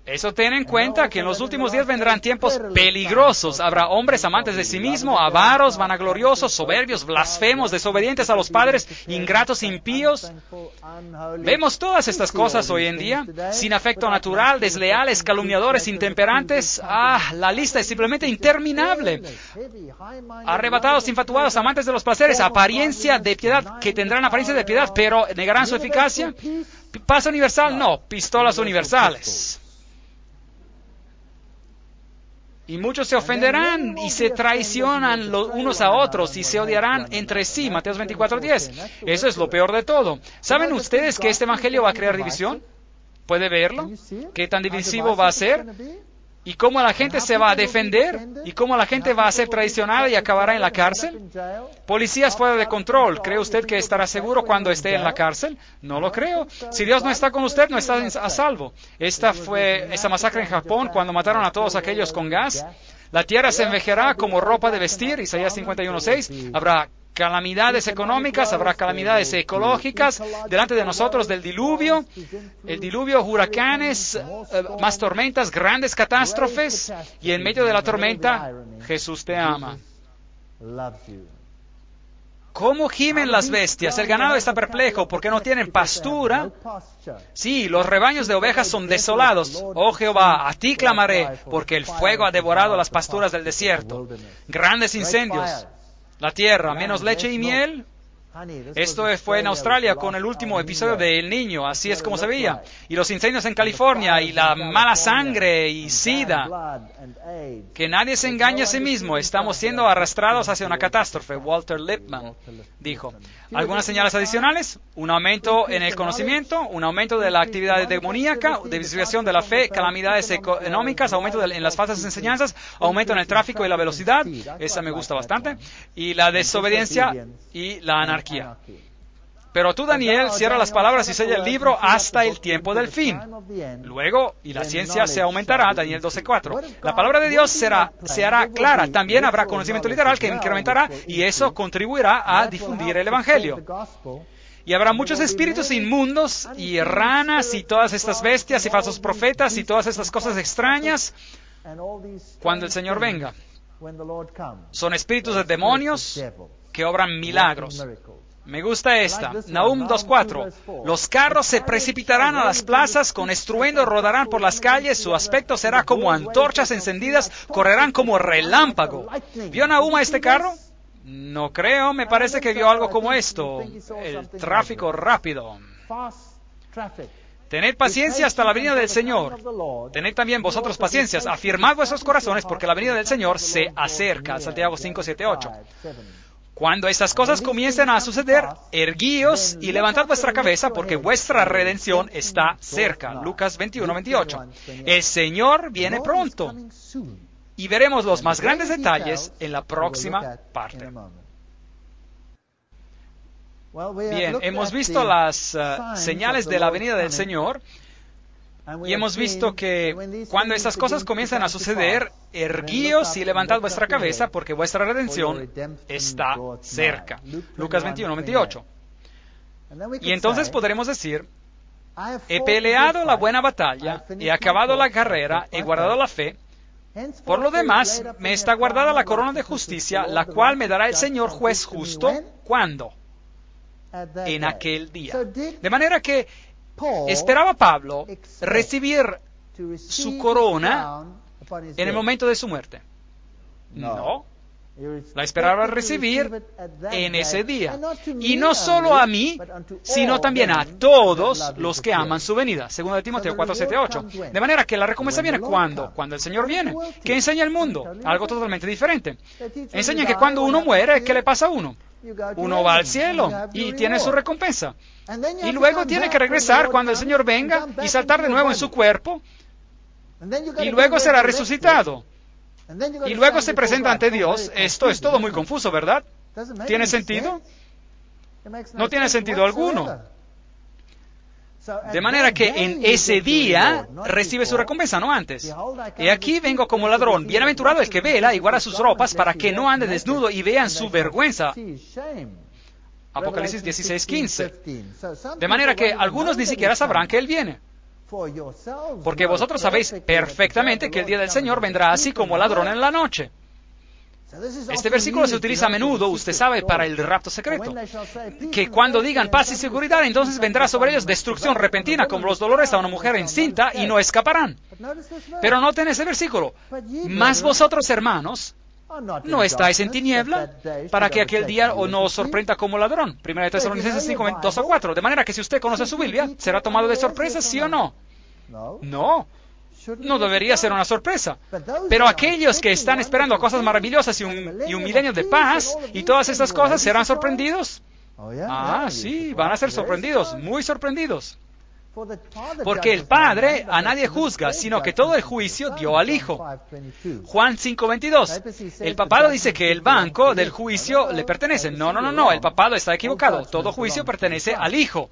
Eso ten en cuenta que en los últimos días vendrán tiempos peligrosos. Habrá hombres amantes de sí mismos, avaros, vanagloriosos, soberbios, blasfemos, desobedientes a los padres, ingratos, impíos. Vemos todas estas cosas hoy en día, sin afecto natural, desleales, calumniadores, intemperantes. La lista es simplemente interminable. Arrebatados, infatuados, amantes de los placeres, apariencia de piedad, que tendrán apariencia de piedad, pero negarán su eficacia. Paz universal, no, pistolas universales. Y muchos se ofenderán y se traicionan los unos a otros y se odiarán entre sí. Mateo 24:10. Eso es lo peor de todo. ¿Saben ustedes que este evangelio va a crear división? ¿Puede verlo? ¿Qué tan divisivo va a ser? ¿Y cómo la gente se va a defender? ¿Y cómo la gente va a ser traicionada y acabará en la cárcel? Policías fuera de control. ¿Cree usted que estará seguro cuando esté en la cárcel? No lo creo. Si Dios no está con usted, no está a salvo. Esta masacre en Japón, cuando mataron a todos aquellos con gas. La tierra se envejecerá como ropa de vestir. Isaías 51:6. Habrá calamidades económicas, habrá calamidades ecológicas delante de nosotros del diluvio, huracanes, más tormentas, grandes catástrofes, y en medio de la tormenta, Jesús te ama. ¿Cómo gimen las bestias? El ganado está perplejo porque no tienen pastura. Sí, los rebaños de ovejas son desolados. Oh Jehová, a ti clamaré, porque el fuego ha devorado las pasturas del desierto. Grandes incendios. La tierra, menos leche y miel. Esto fue en Australia con el último episodio de El Niño, así es como se veía. Y los incendios en California, y la mala sangre y sida. Que nadie se engañe a sí mismo, estamos siendo arrastrados hacia una catástrofe. Walter Lippmann dijo. ¿Algunas señales adicionales? Un aumento en el conocimiento, un aumento de la actividad demoníaca, desviación de la fe, calamidades económicas, aumento en las falsas enseñanzas, aumento en el tráfico y la velocidad, esa me gusta bastante, y la desobediencia y la anarquía. Pero tú, Daniel, cierra las palabras y sella el libro hasta el tiempo del fin. Luego, y la ciencia se aumentará, Daniel 12:4. La palabra de Dios se hará clara. También habrá conocimiento literal que incrementará y eso contribuirá a difundir el Evangelio. Y habrá muchos espíritus inmundos y ranas y todas estas bestias y falsos profetas y todas estas cosas extrañas cuando el Señor venga. Son espíritus de demonios que obran milagros. Me gusta esta. Nahum 2:4. Los carros se precipitarán a las plazas, con estruendo rodarán por las calles, su aspecto será como antorchas encendidas, correrán como relámpago. ¿Vio Nahum a este carro? No creo, me parece que vio algo como esto. El tráfico rápido. Tened paciencia hasta la venida del Señor. Tened también vosotros paciencia. Afirmad vuestros corazones, porque la venida del Señor se acerca. Santiago 5:7-8. Cuando estas cosas comiencen a suceder, erguíos y levantad vuestra cabeza, porque vuestra redención está cerca. Lucas 21:28. El Señor viene pronto. Y veremos los más grandes detalles en la próxima parte. Bien, hemos visto las señales de la venida del Señor. Y hemos visto que cuando estas cosas comienzan a suceder, erguíos y levantad vuestra cabeza, porque vuestra redención está cerca. Lucas 21:28. Y entonces podremos decir, he peleado la buena batalla, he acabado la carrera, he guardado la fe. Por lo demás, me está guardada la corona de justicia, la cual me dará el Señor juez justo. ¿Cuándo? En aquel día. De manera que esperaba Pablo recibir su corona en el momento de su muerte. No. La esperaba recibir en ese día. Y no solo a mí, sino también a todos los que aman su venida. Según Timoteo 4:7-8. De manera que la recompensa viene cuando el Señor viene. ¿Qué enseña el mundo? Algo totalmente diferente. Enseña que cuando uno muere, ¿qué le pasa a uno? Uno va al cielo y tiene su recompensa. Y luego tiene que regresar cuando el Señor venga y saltar de nuevo en su cuerpo. Y luego será resucitado. Y luego se presenta ante Dios. Esto es todo muy confuso, ¿verdad? ¿Tiene sentido? No tiene sentido alguno. De manera que en ese día recibe su recompensa, no antes. Y aquí vengo como ladrón. Bienaventurado el que vela y guarda sus ropas para que no ande desnudo y vean su vergüenza. Apocalipsis 16:15. De manera que algunos ni siquiera sabrán que Él viene. Porque vosotros sabéis perfectamente que el día del Señor vendrá así como ladrón en la noche. Este versículo se utiliza a menudo, usted sabe, para el rapto secreto. Que cuando digan paz y seguridad, entonces vendrá sobre ellos destrucción repentina, como los dolores a una mujer encinta, y no escaparán. Pero noten ese versículo. Mas vosotros, hermanos, no estáis en tiniebla, para que aquel día no os sorprenda como ladrón. 1 Tesalonicenses 5, 2 a 4. De manera que si usted conoce su Biblia, ¿será tomado de sorpresa, sí o no? No debería ser una sorpresa. Pero aquellos que están esperando cosas maravillosas y un milenio de paz y todas estas cosas, ¿serán sorprendidos? Sí, van a ser sorprendidos, muy sorprendidos. Porque el Padre a nadie juzga, sino que todo el juicio dio al Hijo. Juan 5:22. El papado dice que el banco del juicio le pertenece. No, el papado está equivocado. Todo juicio pertenece al Hijo.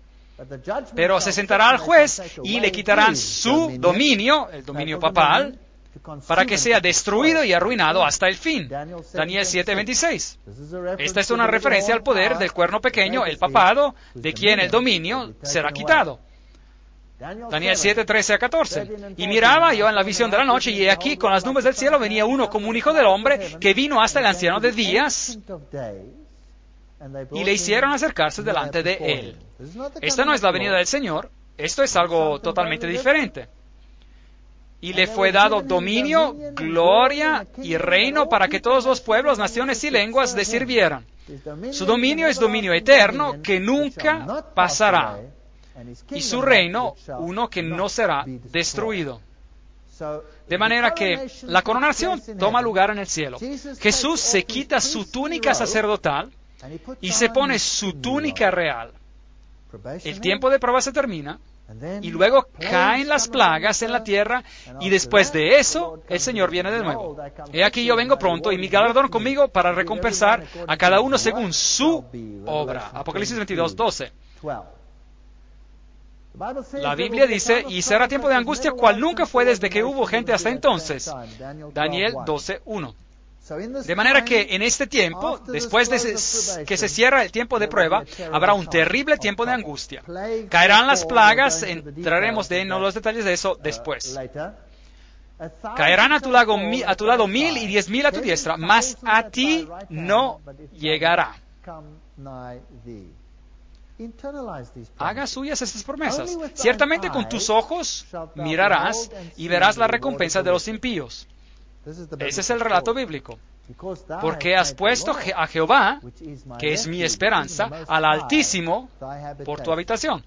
Pero se sentará al juez y le quitarán su dominio, el dominio papal, para que sea destruido y arruinado hasta el fin. Daniel 7:26. Esta es una referencia al poder del cuerno pequeño, el papado, de quien el dominio será quitado. Daniel 7:13 a 14. Y miraba yo en la visión de la noche, y he aquí con las nubes del cielo venía uno como un hijo del hombre, que vino hasta el anciano de días, y le hicieron acercarse delante de él. Esta no es la venida del Señor, esto es algo totalmente diferente. Y le fue dado dominio, gloria y reino para que todos los pueblos, naciones y lenguas le sirvieran. Su dominio es dominio eterno que nunca pasará. Y su reino, uno que no será destruido. De manera que la coronación toma lugar en el cielo. Jesús se quita su túnica sacerdotal y se pone su túnica real. El tiempo de prueba se termina, y luego caen las plagas en la tierra, y después de eso, el Señor viene de nuevo. He aquí yo vengo pronto, y mi galardón conmigo para recompensar a cada uno según su obra. Apocalipsis 22:12. La Biblia dice, y será tiempo de angustia cual nunca fue desde que hubo gente hasta entonces. Daniel 12:1. De manera que en este tiempo, después de que se cierra el tiempo de prueba, habrá un terrible tiempo de angustia. Caerán las plagas, entraremos en los detalles de eso después. Caerán a tu lado 1,000 y 10,000 a tu diestra, mas a ti no llegará. Haga suyas estas promesas. Ciertamente con tus ojos mirarás y verás la recompensa de los impíos. Ese es el relato bíblico. Porque has puesto a Jehová, que es mi esperanza, al Altísimo por tu habitación.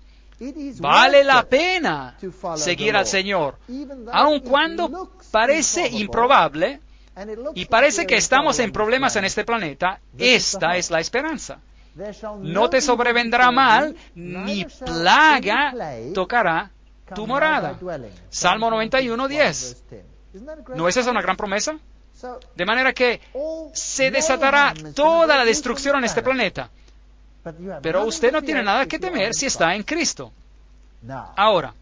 Vale la pena seguir al Señor, aun cuando parece improbable y parece que estamos en problemas en este planeta. Esta es la esperanza. No te sobrevendrá mal, ni plaga tocará tu morada. Salmo 91:10. ¿No es esa una gran promesa? De manera que se desatará toda la destrucción en este planeta. Pero usted no tiene nada que temer si está en Cristo. Ahora,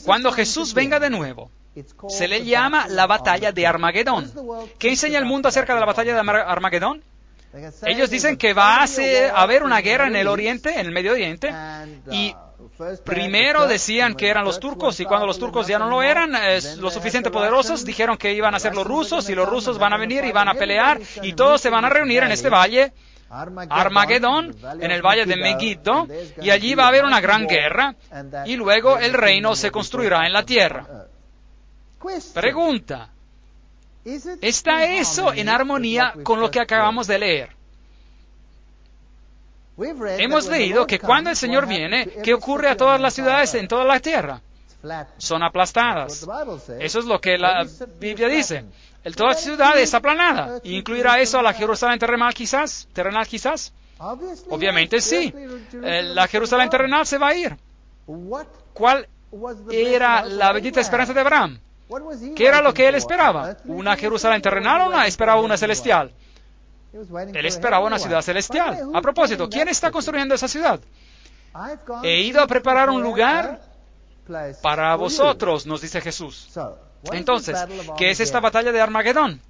cuando Jesús venga de nuevo, se le llama la batalla de Armagedón. ¿Qué enseña el mundo acerca de la batalla de Armagedón? Ellos dicen que va a haber una guerra en el Oriente, en el Medio Oriente, y primero decían que eran los turcos, y cuando los turcos ya no lo eran, lo suficiente poderosos, dijeron que iban a ser los rusos, y los rusos van a venir y van a pelear, y todos se van a reunir en este valle, Armagedón, en el valle de Megiddo, y allí va a haber una gran guerra, y luego el reino se construirá en la tierra. Pregunta: ¿está eso en armonía con lo que acabamos de leer? Hemos leído que cuando el Señor viene, ¿qué ocurre a todas las ciudades en toda la tierra? Son aplastadas. Eso es lo que la Biblia dice. Toda ciudad es aplanada. ¿Incluirá eso a la Jerusalén terrenal quizás? Obviamente sí. La Jerusalén terrenal se va a ir. ¿Cuál era la bendita esperanza de Abraham? ¿Qué era lo que él esperaba? ¿Una Jerusalén terrenal o esperaba una celestial? Él esperaba una ciudad celestial. A propósito, ¿quién está construyendo esa ciudad? He ido a preparar un lugar para vosotros, nos dice Jesús. Entonces, ¿qué es esta batalla de Armagedón?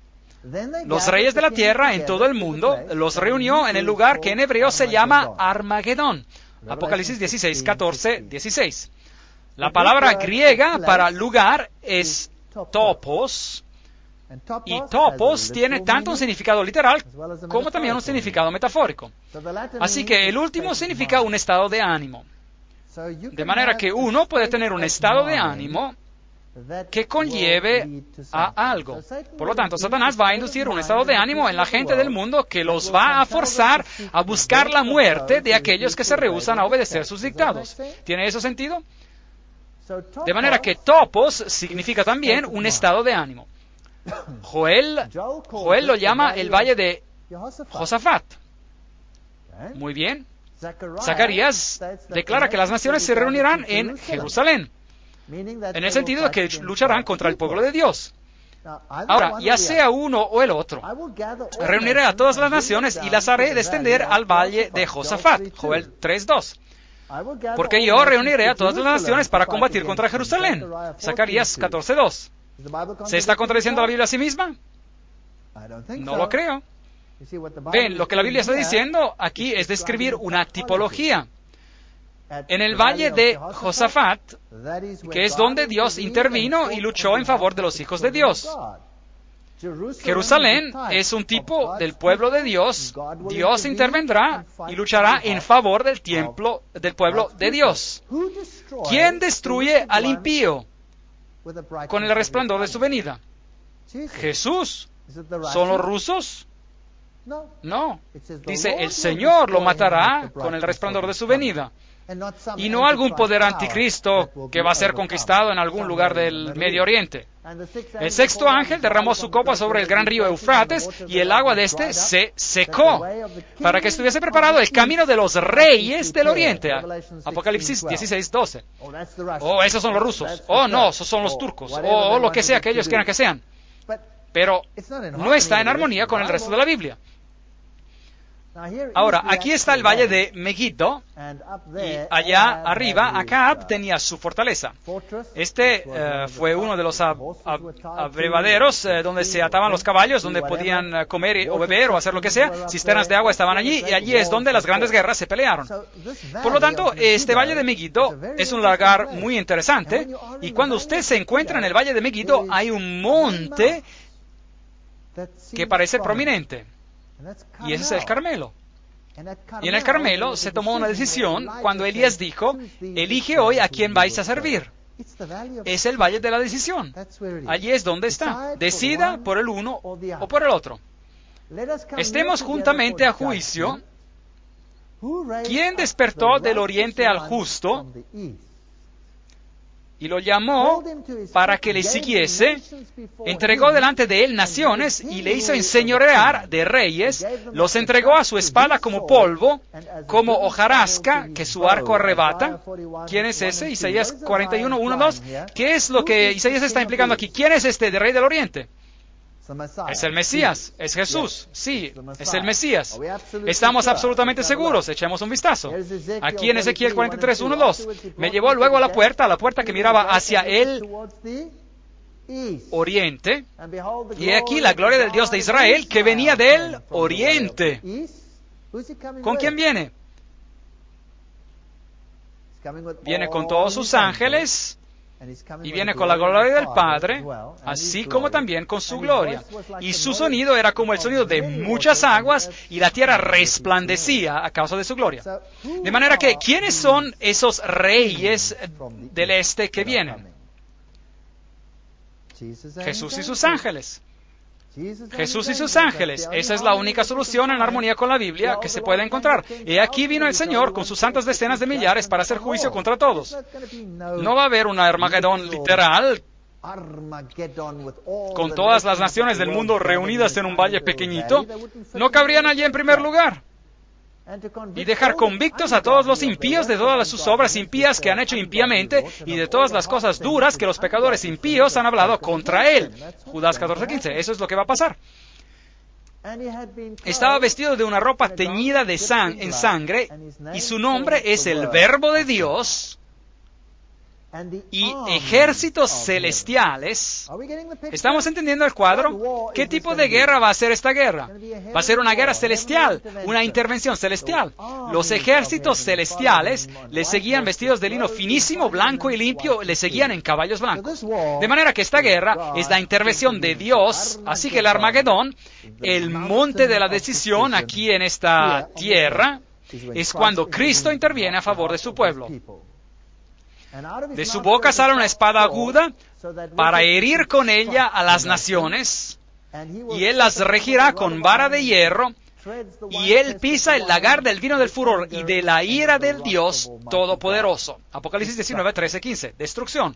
los reyes de la tierra en todo el mundo los reunió en el lugar que en hebreo se llama Armagedón. Apocalipsis 16, 14, 16. La palabra griega para lugar es topos, y topos tiene tanto un significado literal como también un significado metafórico. Así que el último significa un estado de ánimo. De manera que uno puede tener un estado de ánimo que conlleve a algo. Por lo tanto, Satanás va a inducir un estado de ánimo en la gente del mundo que los va a forzar a buscar la muerte de aquellos que se rehúsan a obedecer sus dictados. ¿Tiene eso sentido? De manera que topos significa también un estado de ánimo. Joel lo llama el valle de Josafat. Muy bien. Zacarías declara que las naciones se reunirán en Jerusalén, en el sentido de que lucharán contra el pueblo de Dios. Ahora, ya sea uno o el otro, reuniré a todas las naciones y las haré descender al valle de Josafat. Joel 3:2. Porque yo reuniré a todas las naciones para combatir contra Jerusalén. Zacarías 14:2. ¿Se está contradiciendo la Biblia a sí misma? No lo creo. Ven, lo que la Biblia está diciendo aquí es describir una tipología. En el valle de Josafat, que es donde Dios intervino y luchó en favor de los hijos de Dios. Jerusalén es un tipo del pueblo de Dios. Dios intervendrá y luchará en favor del templo del pueblo de Dios. ¿Quién destruye al impío con el resplandor de su venida? Jesús. ¿Son los rusos? No. Dice, el Señor lo matará con el resplandor de su venida. Y no algún poder anticristo que va a ser conquistado en algún lugar del Medio Oriente. El sexto ángel derramó su copa sobre el gran río Eufrates y el agua de este se secó para que estuviese preparado el camino de los reyes del Oriente. Apocalipsis 16:12. Oh, esos son los rusos. Oh, no, esos son los turcos. Oh, lo que sea que ellos quieran que sean. Pero no está en armonía con el resto de la Biblia. Ahora, aquí está el valle de Megiddo, y allá arriba, Acab tenía su fortaleza. Este fue uno de los abrevaderos donde se ataban los caballos, donde podían comer o beber o hacer lo que sea. Cisternas de agua estaban allí, y allí es donde las grandes guerras se pelearon. Por lo tanto, este valle de Megiddo es un lugar muy interesante, y cuando usted se encuentra en el valle de Megiddo, hay un monte que parece prominente. Y ese es el Carmelo. Y en el Carmelo se tomó una decisión cuando Elías dijo, elige hoy a quién vais a servir. Es el valle de la decisión. Allí es donde está. Decida por el uno o por el otro. Estemos juntamente a juicio. ¿Quién despertó del oriente al justo y lo llamó para que le siguiese? Entregó delante de él naciones y le hizo enseñorear de reyes, los entregó a su espalda como polvo, como hojarasca que su arco arrebata. ¿Quién es ese? Isaías 41, 1, 2. ¿Qué es lo que Isaías está implicando aquí? ¿Quién es este de rey del oriente? Es el Mesías, es Jesús, sí, es el Mesías. Estamos absolutamente seguros, echemos un vistazo. Aquí en Ezequiel 43, 1, 2, me llevó luego a la puerta que miraba hacia el oriente, y aquí la gloria del Dios de Israel que venía del oriente. ¿Con quién viene? Viene con todos sus ángeles, y viene con la gloria del Padre, así como también con su gloria. Y su sonido era como el sonido de muchas aguas, y la tierra resplandecía a causa de su gloria. De manera que, ¿quiénes son esos reyes del este que vienen? Jesús y sus ángeles. Jesús y sus ángeles. Esa es la única solución en armonía con la Biblia que se puede encontrar. Y aquí vino el Señor con sus santas decenas de millares para hacer juicio contra todos. No va a haber una Armagedón literal con todas las naciones del mundo reunidas en un valle pequeñito. No cabrían allí en primer lugar. Y dejar convictos a todos los impíos de todas sus obras impías que han hecho impíamente y de todas las cosas duras que los pecadores impíos han hablado contra él. Judas 14:15. Eso es lo que va a pasar. Estaba vestido de una ropa teñida en sangre, y su nombre es el Verbo de Dios. y ejércitos celestiales. ¿Estamos entendiendo el cuadro? ¿Qué tipo de guerra va a ser esta guerra? Va a ser una guerra celestial, una intervención celestial. Los ejércitos celestiales le seguían vestidos de lino finísimo, blanco y limpio, le seguían en caballos blancos. De manera que esta guerra es la intervención de Dios, así que el Armagedón, el monte de la decisión aquí en esta tierra, es cuando Cristo interviene a favor de su pueblo. De su boca sale una espada aguda para herir con ella a las naciones, y él las regirá con vara de hierro, y él pisa el lagar del vino del furor y de la ira del Dios Todopoderoso. Apocalipsis 19, 13, 15. Destrucción.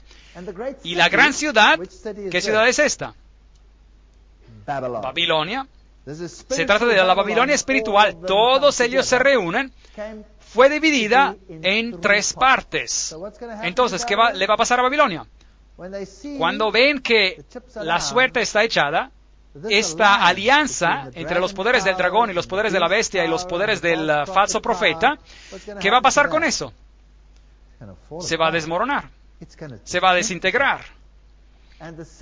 Y la gran ciudad, ¿qué ciudad es esta? Babilonia. Se trata de la Babilonia espiritual. Todos ellos se reúnen. Fue dividida en 3 partes. Entonces, ¿qué le va a pasar a Babilonia? Cuando ven que la suerte está echada, esta alianza entre los poderes del dragón y los poderes de la bestia y los poderes del falso profeta, ¿qué va a pasar con eso? Se va a desmoronar, se va a desintegrar.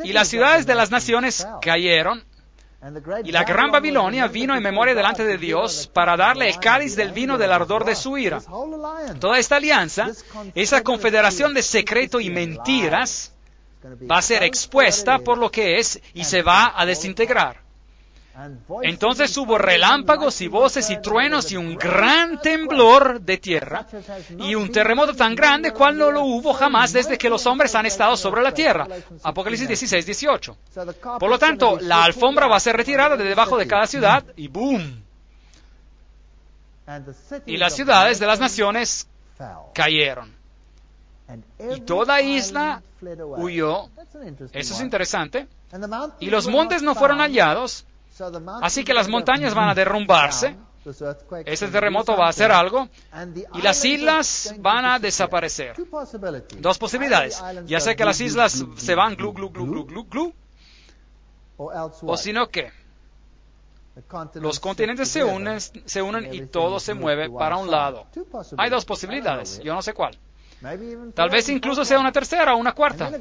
Y las ciudades de las naciones cayeron. Y la gran Babilonia vino en memoria delante de Dios para darle el cáliz del vino del ardor de su ira. Toda esta alianza, esa confederación de secreto y mentiras, va a ser expuesta por lo que es y se va a desintegrar. Entonces hubo relámpagos y voces y truenos y un gran temblor de tierra y un terremoto tan grande cual no lo hubo jamás desde que los hombres han estado sobre la tierra. Apocalipsis 16, 18. Por lo tanto, la alfombra va a ser retirada de debajo de cada ciudad y ¡boom! Y las ciudades de las naciones cayeron. Y toda isla huyó. Eso es interesante. Y los montes no fueron hallados. Así que las montañas van a derrumbarse. Este terremoto va a hacer algo. Y las islas van a desaparecer. 2 posibilidades. Ya sea que las islas se van glu, glu, glu, glu, glu, glu. O sino que los continentes se unen y todo se mueve para un lado. Hay 2 posibilidades. Yo no sé cuál. Tal vez incluso sea una tercera o una cuarta.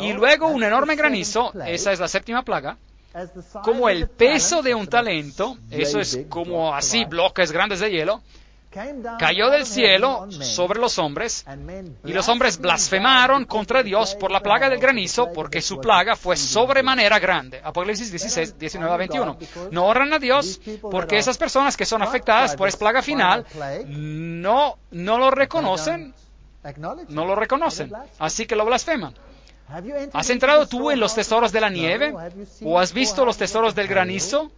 Y luego un enorme granizo. Esa es la 7ª plaga. Como el peso de un talento, eso es como así bloques grandes de hielo, cayó del cielo sobre los hombres, y los hombres blasfemaron contra Dios por la plaga del granizo, porque su plaga fue sobremanera grande. Apocalipsis 16, 19 a 21. No honran a Dios, porque esas personas que son afectadas por esa plaga final no lo reconocen, así que lo blasfeman. ¿Has entrado tú en los tesoros de la nieve? ¿O has visto los tesoros del granizo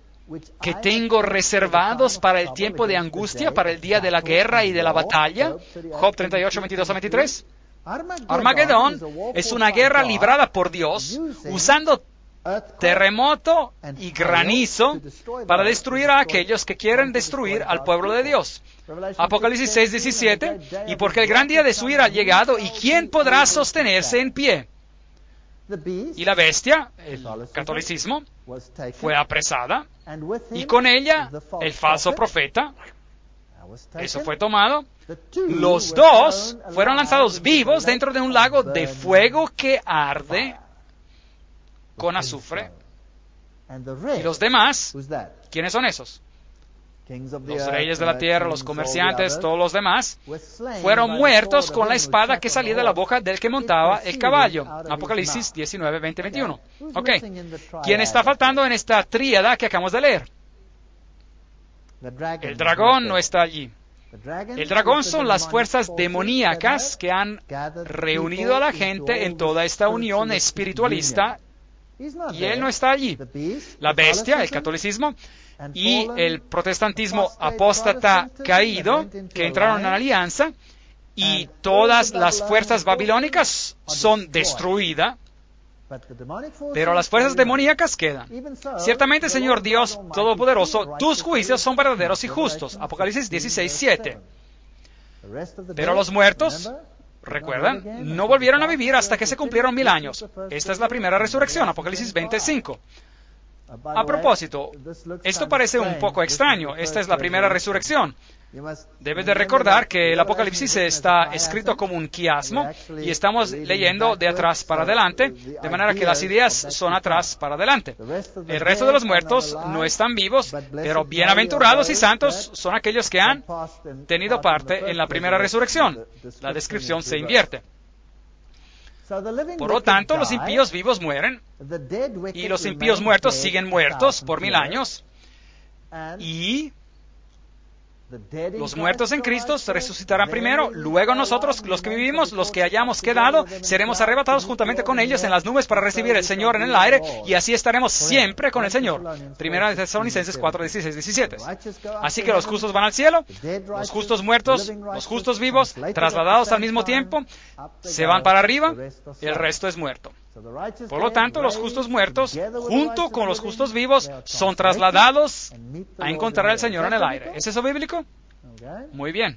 que tengo reservados para el tiempo de angustia, para el día de la guerra y de la batalla? Job 38, 22 a 23. Armagedón es una guerra librada por Dios usando terremoto y granizo para destruir a aquellos que quieren destruir al pueblo de Dios. Apocalipsis 6, 17. Y porque el gran día de su ira ha llegado, ¿y quién podrá sostenerse en pie? Y la bestia, el catolicismo, fue apresada, y con ella el falso profeta. Eso fue tomado. Los 2 fueron lanzados vivos dentro de un lago de fuego que arde con azufre. Y los demás, ¿quiénes son esos? Los reyes de la tierra, los comerciantes, todos los demás, fueron muertos con la espada que salía de la boca del que montaba el caballo. Apocalipsis 19, 20, 21. Ok. ¿Quién está faltando en esta tríada que acabamos de leer? El dragón no está allí. El dragón son las fuerzas demoníacas que han reunido a la gente en toda esta unión espiritualista, y él no está allí. La bestia, el catolicismo, y el protestantismo apóstata caído, que entraron en la alianza, y todas las fuerzas babilónicas son destruidas, pero las fuerzas demoníacas quedan. Ciertamente, Señor Dios Todopoderoso, tus juicios son verdaderos y justos. Apocalipsis 16, 7. Pero los muertos, ¿recuerdan? No volvieron a vivir hasta que se cumplieron 1000 años. Esta es la primera resurrección, Apocalipsis 25. A propósito, esto parece un poco extraño. Esta es la primera resurrección. Debes de recordar que el Apocalipsis está escrito como un quiasmo y estamos leyendo de atrás para adelante, de manera que las ideas son atrás para adelante. El resto de los muertos no están vivos, pero bienaventurados y santos son aquellos que han tenido parte en la primera resurrección. La descripción se invierte. Por lo tanto, los impíos vivos mueren y los impíos muertos siguen muertos por 1000 años y los muertos en Cristo resucitarán primero, luego nosotros, los que vivimos, los que hayamos quedado, seremos arrebatados juntamente con ellos en las nubes para recibir al Señor en el aire, y así estaremos siempre con el Señor. Primera de Tesalonicenses 4, 16, 17. Así que los justos van al cielo, los justos muertos, los justos vivos, trasladados al mismo tiempo, se van para arriba, y el resto es muerto. Por lo tanto, los justos muertos, junto con los justos vivos, son trasladados a encontrar al Señor en el aire. ¿Es eso bíblico? Muy bien.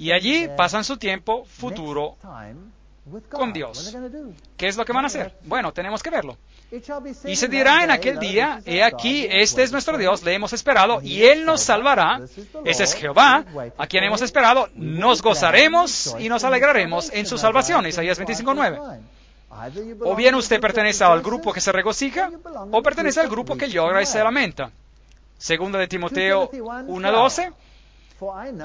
Y allí pasan su tiempo futuro con Dios. ¿Qué es lo que van a hacer? Bueno, tenemos que verlo. Y se dirá en aquel día, he aquí, este es nuestro Dios, le hemos esperado, y Él nos salvará. Ese es Jehová, a quien hemos esperado. Nos gozaremos y nos alegraremos en su salvación. Isaías 25:9. O bien usted pertenece al grupo que se regocija, o pertenece al grupo que llora y se lamenta. Segunda de Timoteo 1:12.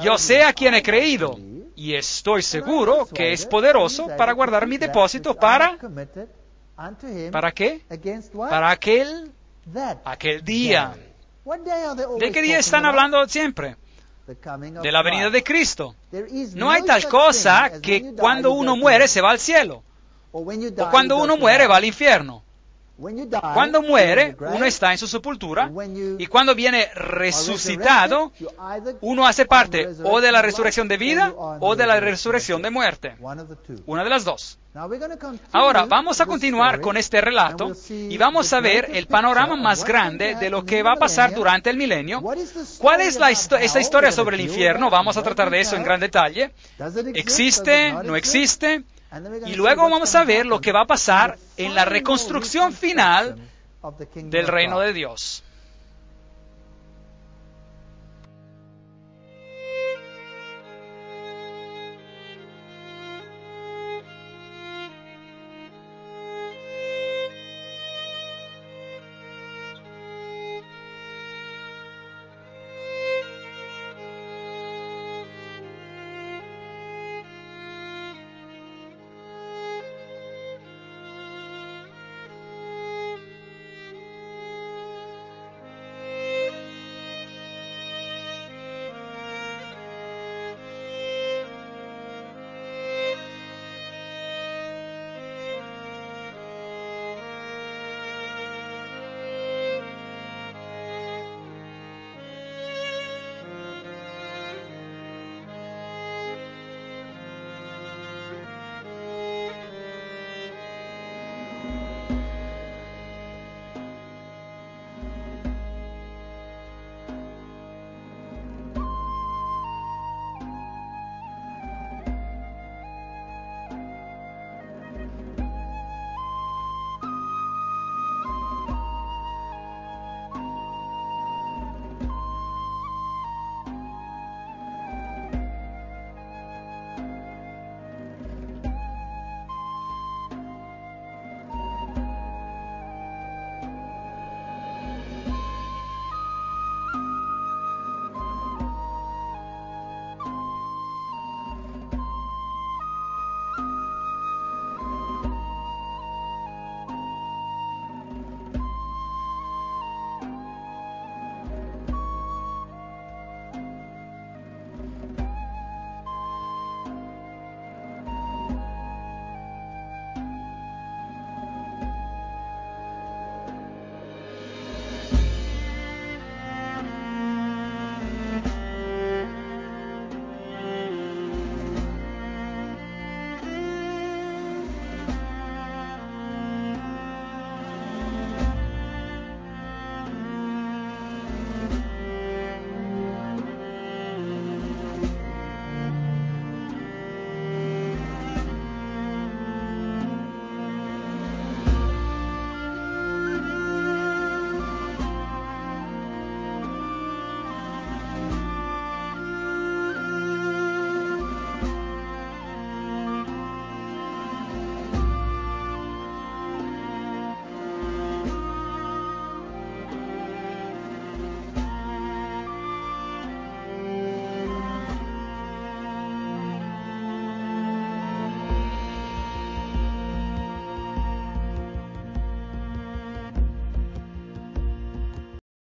Yo sé a quien he creído, y estoy seguro que es poderoso para guardar mi depósito ¿para qué? Para aquel día. ¿De qué día están hablando siempre? De la venida de Cristo. No hay tal cosa que cuando uno muere se va al cielo. O cuando uno muere va al infierno. Cuando muere, uno está en su sepultura, y cuando viene resucitado, uno hace parte o de la resurrección de vida o de la resurrección de muerte. Una de las dos. Ahora, vamos a continuar con este relato y vamos a ver el panorama más grande de lo que va a pasar durante el milenio. ¿Cuál es esta historia sobre el infierno? Vamos a tratar de eso en gran detalle. ¿Existe? ¿No existe? Y luego vamos a ver lo que va a pasar en la reconstrucción final del reino de Dios.